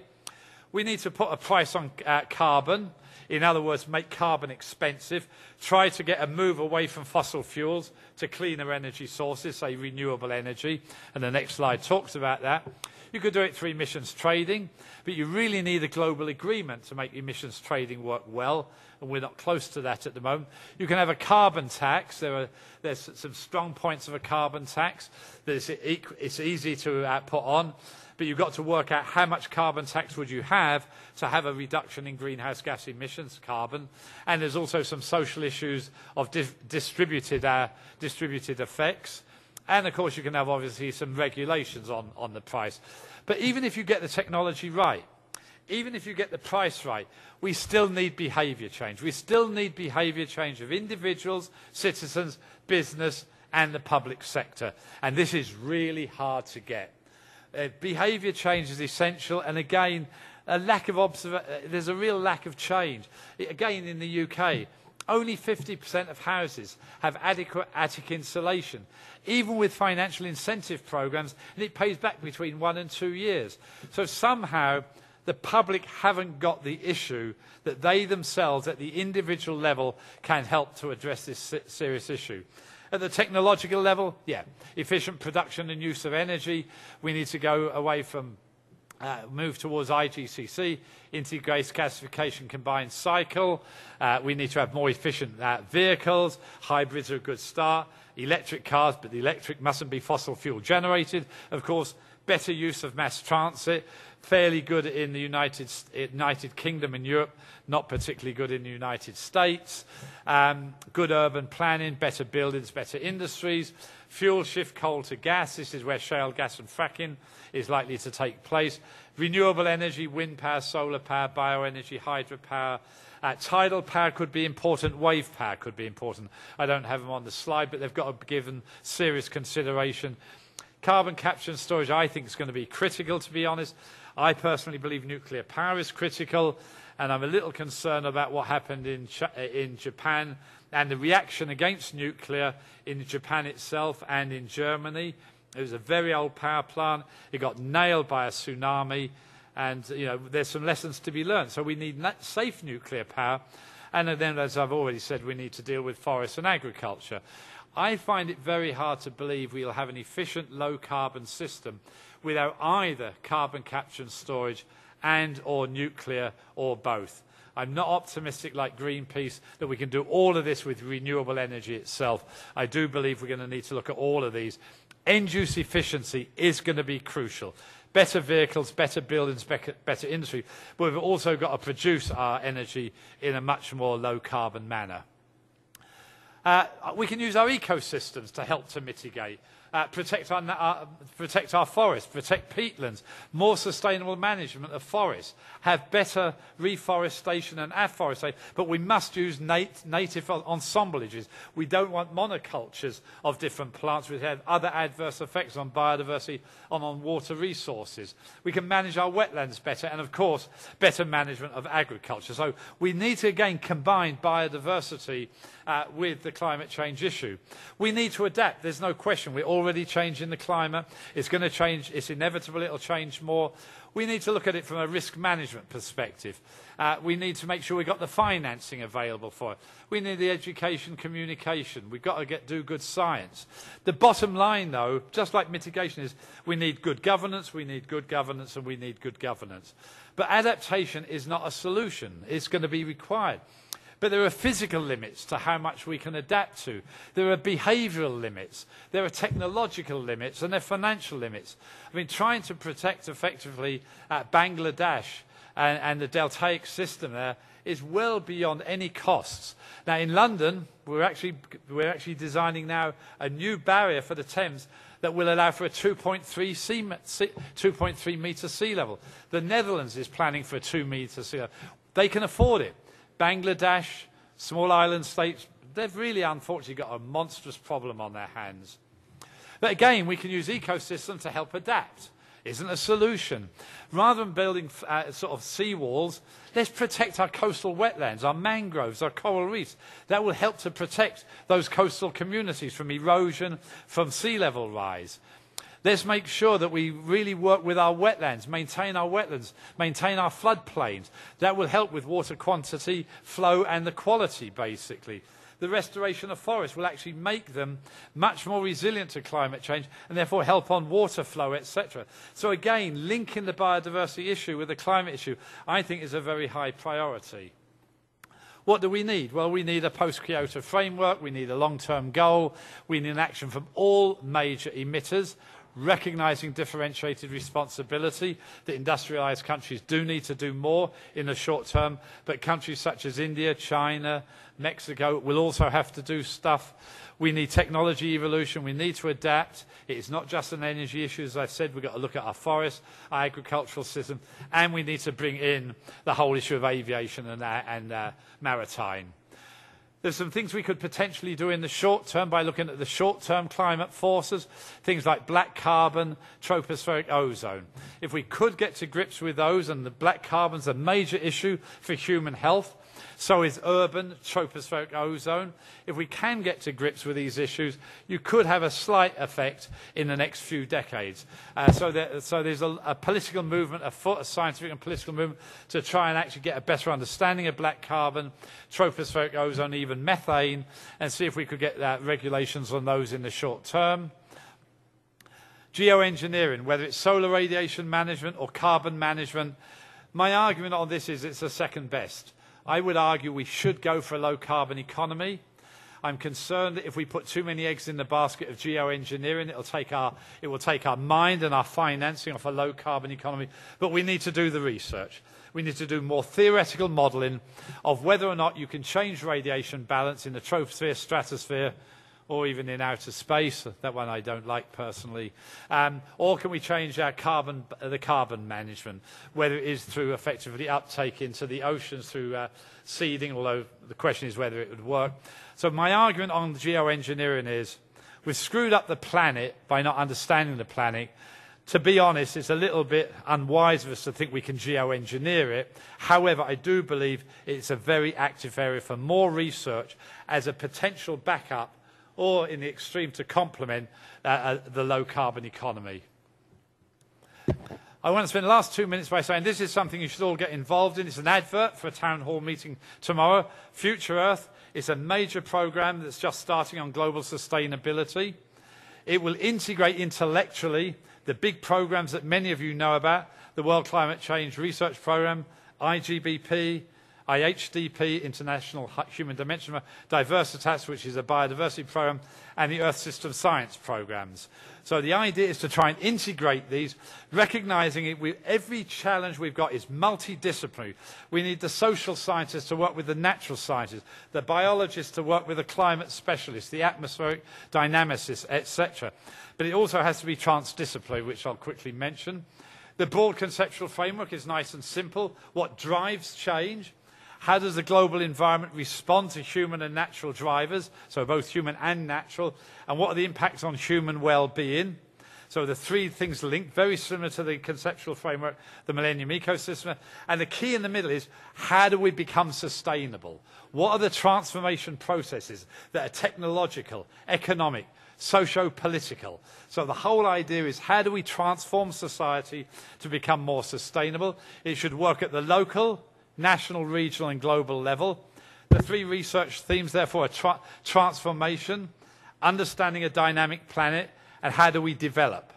We need to put a price on carbon. In other words, make carbon expensive. Try to get a move away from fossil fuels to cleaner energy sources, say renewable energy. And the next slide talks about that. You could do it through emissions trading, but you really need a global agreement to make emissions trading work well, and we're not close to that at the moment. You can have a carbon tax. There's some strong points of a carbon tax. It's easy to put on, but you've got to work out how much carbon tax would you have to have a reduction in greenhouse gas emissions, carbon. And there's also some social issues of distributed effects. And, of course, you can have, obviously, some regulations on the price. But even if you get the technology right, even if you get the price right, we still need behaviour change. We still need behaviour change of individuals, citizens, business, and the public sector. And this is really hard to get. Behaviour change is essential. And, again, there's a real lack of change. Again, in the UK, only 50% of houses have adequate attic insulation, even with financial incentive programs, and it pays back between 1 and 2 years. So somehow the public haven't got the issue that they themselves at the individual level can help to address this serious issue. At the technological level, yeah, efficient production and use of energy. We need to go away from move towards IGCC, integrated gasification combined cycle. We need to have more efficient vehicles. Hybrids are a good start. Electric cars, but the electric mustn't be fossil fuel generated. Of course, better use of mass transit, fairly good in the United Kingdom and Europe, not particularly good in the United States. Good urban planning, better buildings, better industries. Fuel shift coal to gas. This is where shale gas and fracking is likely to take place. Renewable energy, wind power, solar power, bioenergy, hydropower. Tidal power could be important. Wave power could be important. I don't have them on the slide, but they've got to be given serious consideration. Carbon capture and storage, I think, is going to be critical, to be honest. I personally believe nuclear power is critical, and I'm a little concerned about what happened in Japan and the reaction against nuclear in Japan itself and in Germany. It was a very old power plant. It got nailed by a tsunami, and there's some lessons to be learned. So we need safe nuclear power, and then, as I've already said, we need to deal with forests and agriculture. I find it very hard to believe we'll have an efficient low-carbon system without either carbon capture and storage and or nuclear or both. I'm not optimistic like Greenpeace that we can do all of this with renewable energy itself. I do believe we're going to need to look at all of these. End-use efficiency is going to be crucial. Better vehicles, better buildings, better industry. But we've also got to produce our energy in a much more low-carbon manner. We can use our ecosystems to help to mitigate, protect our forests, protect peatlands, more sustainable management of forests, have better reforestation and afforestation, but we must use native ensemblages. We don't want monocultures of different plants which have other adverse effects on biodiversity and on water resources. We can manage our wetlands better and, of course, better management of agriculture. So we need to, again, combine biodiversity with the climate change issue. We need to adapt. There's no question. We're already changing the climate. It's going to change. It's inevitable it'll change more. We need to look at it from a risk management perspective. We need to make sure we've got the financing available for it. We need the education, communication. We've got to do good science. The bottom line, though, just like mitigation, is we need good governance, we need good governance, and we need good governance. But adaptation is not a solution. It's going to be required. But there are physical limits to how much we can adapt to. There are behavioural limits. There are technological limits, and there are financial limits. I mean, trying to protect effectively Bangladesh and the deltaic system there is well beyond any costs. Now, in London, we're actually designing now a new barrier for the Thames that will allow for a 2.3 metre sea level. The Netherlands is planning for a 2 metre sea level. They can afford it. Bangladesh, small island states, they've really unfortunately got a monstrous problem on their hands. But again, we can use ecosystems to help adapt. Isn't a solution. Rather than building sort of seawalls, let's protect our coastal wetlands, our mangroves, our coral reefs. That will help to protect those coastal communities from erosion, from sea level rise. Let's make sure that we really work with our wetlands, maintain our floodplains. That will help with water quantity, flow, and the quality, basically. The restoration of forests will actually make them much more resilient to climate change and therefore help on water flow, etc. So again, linking the biodiversity issue with the climate issue, I think, is a very high priority. What do we need? Well, we need a post-Kyoto framework, we need a long-term goal, we need an action from all major emitters, recognising differentiated responsibility, that industrialised countries do need to do more in the short term, but countries such as India, China, Mexico will also have to do stuff. We need technology evolution, we need to adapt. It is not just an energy issue, as I said, we've got to look at our forests, our agricultural system, and we need to bring in the whole issue of aviation and maritime. There's some things we could potentially do in the short term by looking at the short-term climate forces, things like black carbon, tropospheric ozone. If we could get to grips with those, and the black carbon's a major issue for human health, so is urban tropospheric ozone. If we can get to grips with these issues, you could have a slight effect in the next few decades. So there's a political movement afoot, a scientific and political movement, to try and actually get a better understanding of black carbon, tropospheric ozone, even methane, and see if we could get regulations on those in the short term. Geoengineering, whether it's solar radiation management or carbon management, my argument on this is it's the second best. I would argue we should go for a low-carbon economy. I'm concerned that if we put too many eggs in the basket of geoengineering, it will take our mind and our financing off a low-carbon economy. But we need to do the research. We need to do more theoretical modelling of whether or not you can change radiation balance in the troposphere, stratosphere, or even in outer space. That one I don't like personally. Or can we change our the carbon management, whether it is through effectively uptake into the oceans through seeding, although the question is whether it would work. So my argument on geoengineering is we've screwed up the planet by not understanding the planet. To be honest, it's a little bit unwise of us to think we can geoengineer it. However, I do believe it's a very active area for more research as a potential backup, or in the extreme to complement the low-carbon economy. I want to spend the last 2 minutes by saying this is something you should all get involved in. It's an advert for a town hall meeting tomorrow. Future Earth is a major program that's just starting on global sustainability. It will integrate intellectually the big programs that many of you know about, the World Climate Change Research Programme, IGBP, IHDP, International Human Dimension, Diversitas, which is a biodiversity program, and the Earth System Science programs. So the idea is to try and integrate these, recognizing every challenge we've got is multidisciplinary. We need the social scientists to work with the natural scientists, the biologists to work with the climate specialists, the atmospheric dynamicists, etc. But it also has to be transdisciplinary, which I'll quickly mention. The broad conceptual framework is nice and simple. What drives change? How does the global environment respond to human and natural drivers, so both human and natural, and what are the impacts on human well-being? So the three things linked, very similar to the conceptual framework, the Millennium Ecosystem. And the key in the middle is, how do we become sustainable? What are the transformation processes that are technological, economic, socio-political? So the whole idea is, how do we transform society to become more sustainable? It should work at the local, national, regional and global level. The three research themes, therefore, are transformation, understanding a dynamic planet, and how do we develop.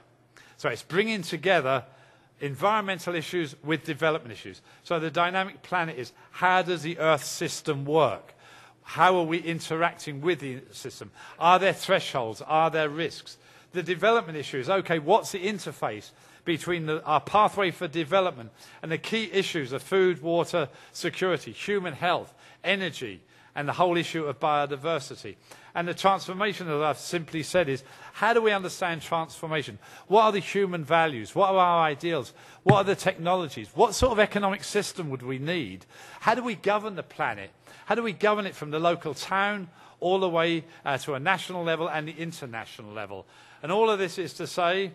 So it's bringing together environmental issues with development issues. So the dynamic planet is, how does the Earth system work? How are we interacting with the system? Are there thresholds? Are there risks? The development issue is, okay, what's the interface between our pathway for development and the key issues of food, water, security, human health, energy, and the whole issue of biodiversity? And the transformation, as I've simply said, is, how do we understand transformation? What are the human values? What are our ideals? What are the technologies? What sort of economic system would we need? How do we govern the planet? How do we govern it from the local town all the way to a national level and the international level? And all of this is to say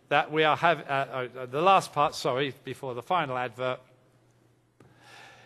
that we are the last part, sorry, before the final advert,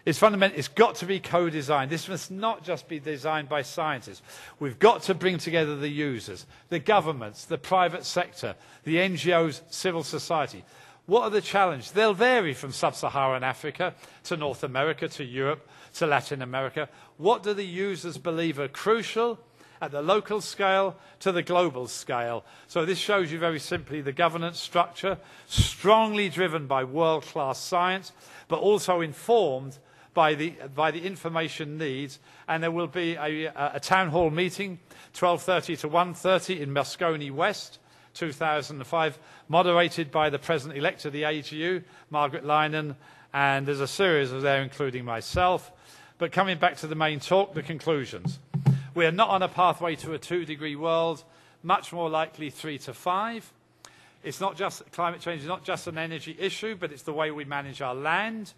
is fundamental. It's got to be co-designed. This must not just be designed by scientists. We've got to bring together the users, the governments, the private sector, the NGOs, civil society. What are the challenges? They'll vary from sub-Saharan Africa to North America to Europe to Latin America. What do the users believe are crucial at the local scale to the global scale? So this shows you very simply the governance structure, strongly driven by world-class science, but also informed by the information needs. And there will be a town hall meeting, 12:30 to 1:30 in Moscone West, 2005, moderated by the President-elect of the AGU, Margaret Leinen, and there's a series of there, including myself. But coming back to the main talk, the conclusions. We are not on a pathway to a 2-degree world, much more likely 3 to 5. It's not just, climate change is not just an energy issue, but it's the way we manage our land.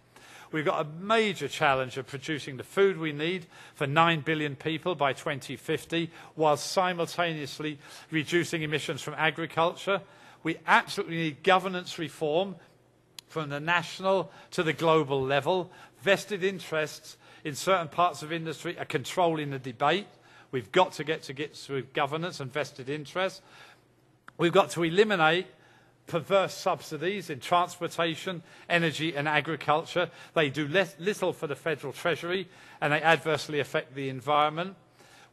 We've got a major challenge of producing the food we need for 9 billion people by 2050, while simultaneously reducing emissions from agriculture. We absolutely need governance reform from the national to the global level. Vested interests in certain parts of industry are controlling the debate. We've got to get through governance and vested interests. We've got to eliminate perverse subsidies in transportation, energy and agriculture. They do little for the federal treasury and they adversely affect the environment.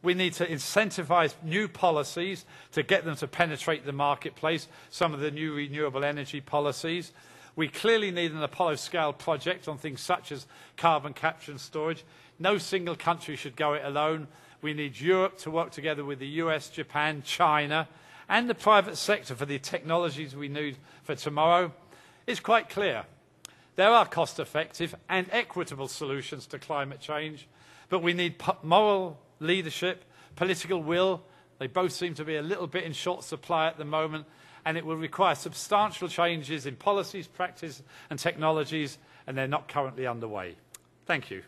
We need to incentivize new policies to get them to penetrate the marketplace, some of the new renewable energy policies. We clearly need an Apollo-scale project on things such as carbon capture and storage. No single country should go it alone. We need Europe to work together with the US, Japan, China, and the private sector for the technologies we need for tomorrow. It's quite clear. There are cost-effective and equitable solutions to climate change, but we need moral leadership, political will. They both seem to be a little bit in short supply at the moment, and it will require substantial changes in policies, practice, and technologies, and they're not currently underway. Thank you.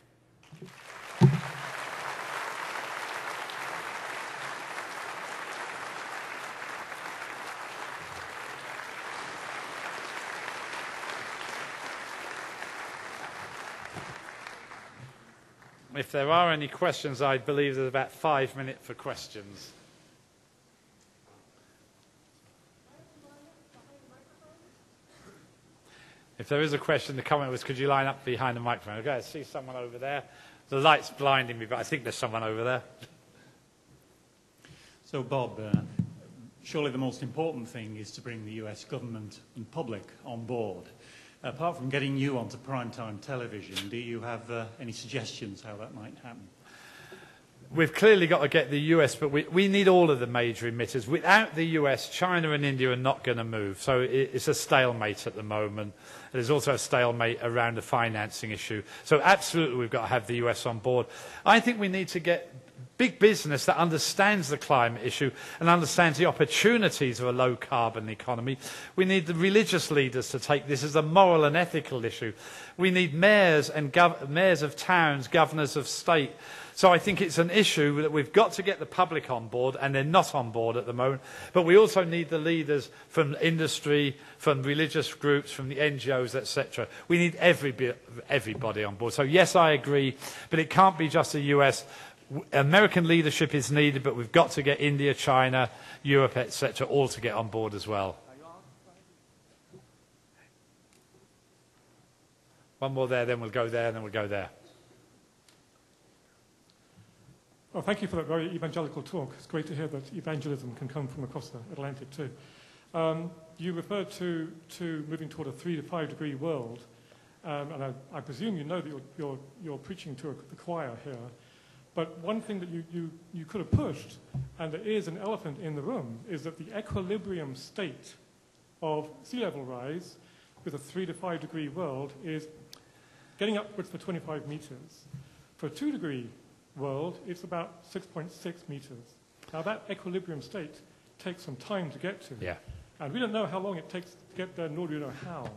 If there are any questions, I believe there's about 5 minutes for questions. If there is a question, the comment was, could you line up behind the microphone? Okay, I see someone over there. The light's blinding me, but I think there's someone over there. So, Bob, surely the most important thing is to bring the US government and public on board. Apart from getting you onto primetime television, do you have any suggestions how that might happen? We've clearly got to get the US, but we need all of the major emitters. Without the US, China and India are not going to move. So it's a stalemate at the moment. There's also a stalemate around the financing issue. So absolutely we've got to have the US on board. I think we need to get big business that understands the climate issue and understands the opportunities of a low-carbon economy. We need the religious leaders to take this as a moral and ethical issue. We need mayors and mayors of towns, governors of state. So I think it's an issue that we've got to get the public on board, and they're not on board at the moment. But we also need the leaders from industry, from religious groups, from the NGOs, etc. We need everybody on board. So yes, I agree, but it can't be just the US. American leadership is needed, but we've got to get India, China, Europe, etc., all to get on board as well. One more there, then we'll go there, and then we'll go there. Well, thank you for that very evangelical talk. It's great to hear that evangelism can come from across the Atlantic too. You referred to moving toward a 3 to 5 degree world, and I presume you know that you're preaching to the choir here. But one thing that you could have pushed, and there is an elephant in the room, is that the equilibrium state of sea level rise with a 3 to 5 degree world is getting upwards for 25 meters. For a 2 degree world, it's about 6.6 meters. Now that equilibrium state takes some time to get to. Yeah. And we don't know how long it takes to get there, nor do we know how.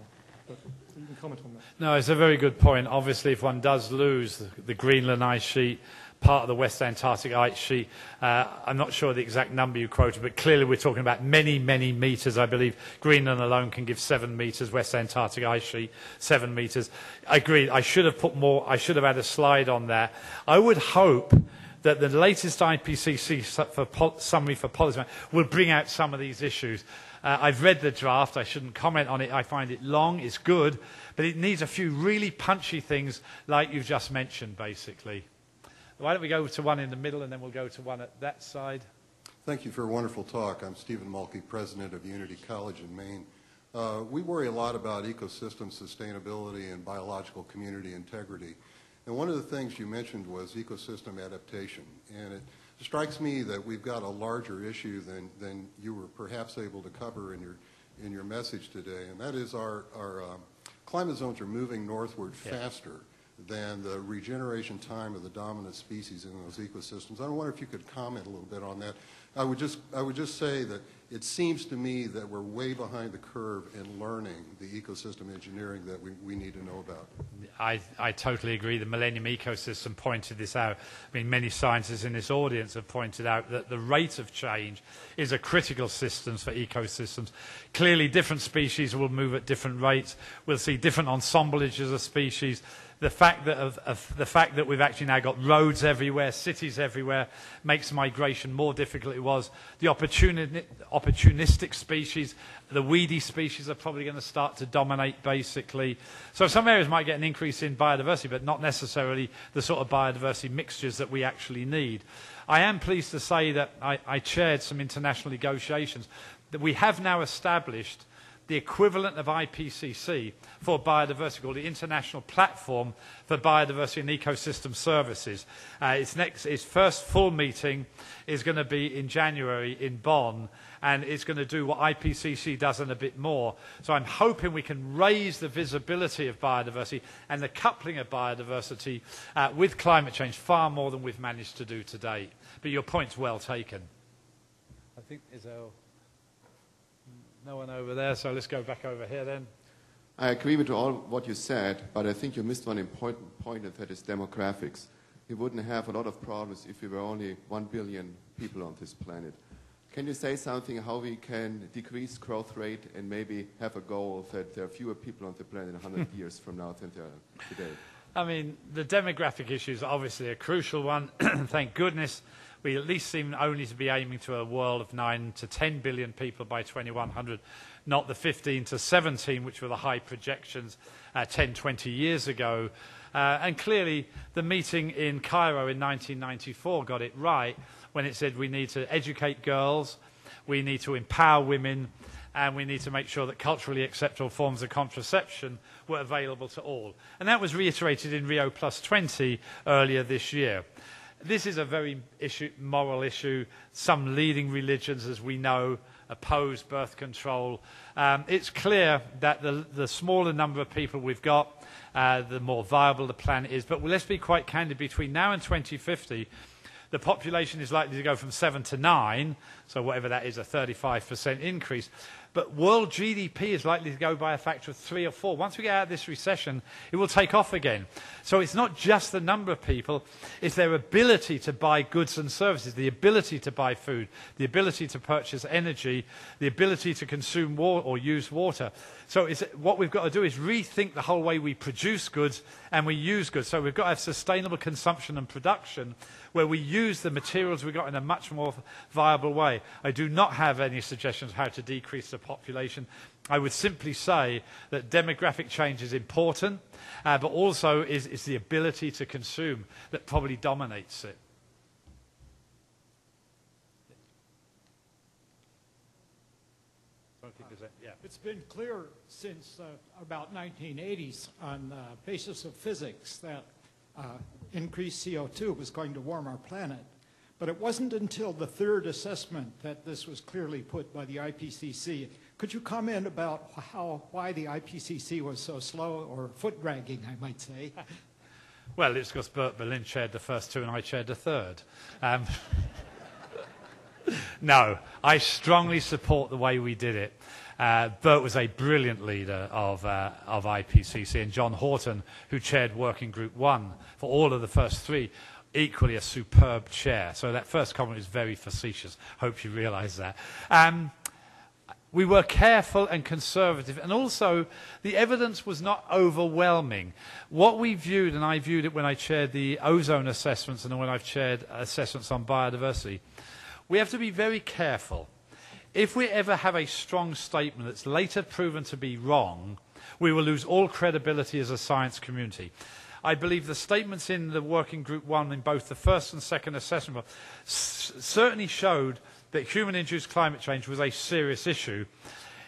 But you can comment on that. No, it's a very good point. Obviously, if one does lose the Greenland ice sheet, part of the West Antarctic ice sheet, I'm not sure the exact number you quoted, but clearly we're talking about many, many meters. I believe Greenland alone can give 7 meters, West Antarctic ice sheet, 7 meters. I agree. I should have put more, I should have had a slide on that. I would hope that the latest IPCC summary for policy will bring out some of these issues. I've read the draft. I shouldn't comment on it. I find it long. It's good. But it needs a few really punchy things like you've just mentioned, basically. Why don't we go to one in the middle, and then we'll go to one at that side. Thank you for a wonderful talk. I'm Stephen Mulkey, president of Unity College in Maine. We worry a lot about ecosystem sustainability and biological community integrity. And one of the things you mentioned was ecosystem adaptation. And it strikes me that we've got a larger issue than you were perhaps able to cover in your message today, and that is our climate zones are moving northward faster than the regeneration time of the dominant species in those ecosystems. I wonder if you could comment a little bit on that. I would just say that it seems to me that we're way behind the curve in learning the ecosystem engineering that we need to know about. I totally agree. The Millennium Ecosystem pointed this out. I mean, many scientists in this audience have pointed out that the rate of change is a critical system for ecosystems. Clearly, different species will move at different rates. We'll see different ensemblages of species. The fact that we've actually now got roads everywhere, cities everywhere, makes migration more difficult than it was. The opportunistic species, the weedy species are probably going to start to dominate, basically. So some areas might get an increase in biodiversity, but not necessarily the sort of biodiversity mixtures that we actually need. I am pleased to say that I chaired some international negotiations, that we have now established the equivalent of IPCC for biodiversity, called the International Platform for Biodiversity and Ecosystem Services. Its first full meeting is going to be in January in Bonn, and it's going to do what IPCC does and a bit more. So I'm hoping we can raise the visibility of biodiversity and the coupling of biodiversity with climate change far more than we've managed to do to date. But your point's well taken. I think, is there no one over there, so let's go back over here then. I agree with all what you said, but I think you missed one important point, and that is demographics. We wouldn't have a lot of problems if we were only 1 billion people on this planet. Can you say something how we can decrease growth rate and maybe have a goal that there are fewer people on the planet 100 years from now than there are today? I mean, the demographic issue is obviously a crucial one. Thank goodness we at least seem only to be aiming to a world of 9 to 10 billion people by 2100, not the 15 to 17, which were the high projections 10, 20 years ago. And clearly, the meeting in Cairo in 1994 got it right when it said we need to educate girls, we need to empower women, and we need to make sure that culturally acceptable forms of contraception were available to all. And that was reiterated in Rio Plus 20 earlier this year. This is a very moral issue. Some leading religions, as we know, oppose birth control. It's clear that the smaller number of people we've got, the more viable the planet is. But let's be quite candid, between now and 2050, the population is likely to go from 7 to 9, so whatever that is, a 35% increase. But world GDP is likely to go by a factor of 3 or 4. Once we get out of this recession, it will take off again. So it's not just the number of people, it's their ability to buy goods and services, the ability to buy food, the ability to purchase energy, the ability to consume water or use water. So what we've got to do is rethink the whole way we produce goods and we use goods. So we've got to have sustainable consumption and production where we use the materials we've got in a much more viable way. I do not have any suggestions how to decrease the population. I would simply say that demographic change is important, but also is the ability to consume that probably dominates it. It's been clear since about 1980s on the basis of physics that increased CO2 was going to warm our planet. But it wasn't until the third assessment that this was clearly put by the IPCC. Could you comment about why the IPCC was so slow, or foot-dragging, I might say? Well, it's because Bert Berlin chaired the first two and I chaired the third. No, I strongly support the way we did it. Bert was a brilliant leader of IPCC, and John Horton, who chaired Working Group 1 for all of the first three, equally a superb chair. So that first comment is very facetious. Hope you realise that. We were careful and conservative, and also the evidence was not overwhelming. What we viewed, and I viewed it when I chaired the ozone assessments and when I've chaired assessments on biodiversity, we have to be very careful. If we ever have a strong statement that's later proven to be wrong, we will lose all credibility as a science community. I believe the statements in the Working Group 1 in both the first and second assessment certainly showed that human-induced climate change was a serious issue.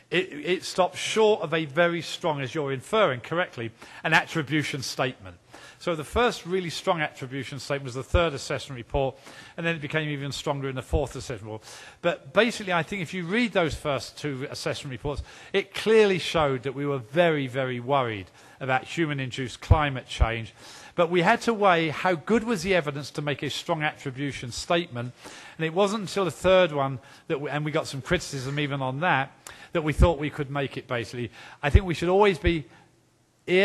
It stopped short of a very strong, as you're inferring correctly, an attribution statement. So the first really strong attribution statement was the third assessment report, and then it became even stronger in the fourth assessment report. But basically, I think if you read those first two assessment reports, it clearly showed that we were very, very worried about human-induced climate change. But we had to weigh how good was the evidence to make a strong attribution statement. And it wasn't until the third one, and we got some criticism even on that we thought we could make it, basically. I think we should always be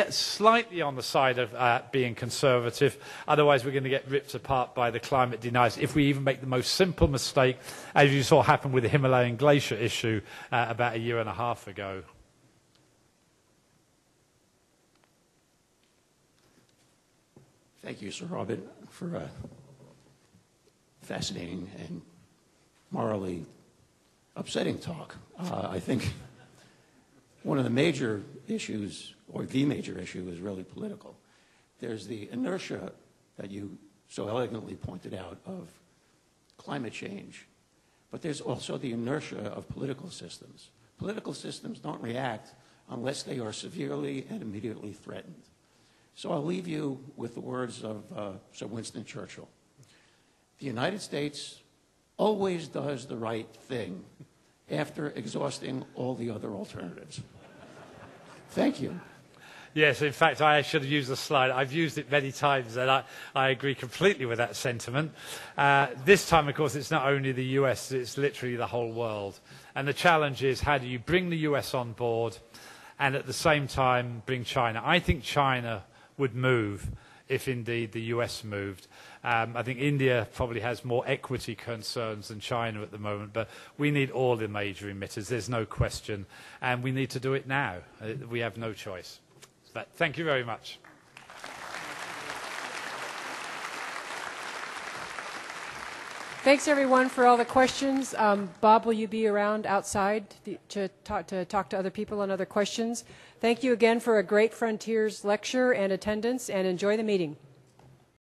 slightly on the side of being conservative. Otherwise, we're going to get ripped apart by the climate deniers if we even make the most simple mistake, as you saw happen with the Himalayan glacier issue about a year and a half ago. Thank you, Sir Robert, for a fascinating and morally upsetting talk. I think one of the major issues, or the major issue, is really political. There's the inertia that you so elegantly pointed out of climate change, but there's also the inertia of political systems. Political systems don't react unless they are severely and immediately threatened. So I'll leave you with the words of Sir Winston Churchill. The United States always does the right thing after exhausting all the other alternatives. Thank you. Yes, in fact, I should have used the slide. I've used it many times, and I agree completely with that sentiment. This time, of course, it's not only the US, it's literally the whole world. And the challenge is, how do you bring the US on board and at the same time bring China? I think China would move if indeed the US moved. I think India probably has more equity concerns than China at the moment, but we need all the major emitters, there's no question, and we need to do it now. We have no choice. But thank you very much. Thanks, everyone, for all the questions. Bob, will you be around outside to talk to other people on other questions? Thank you again for a great Frontiers lecture and attendance, and enjoy the meeting.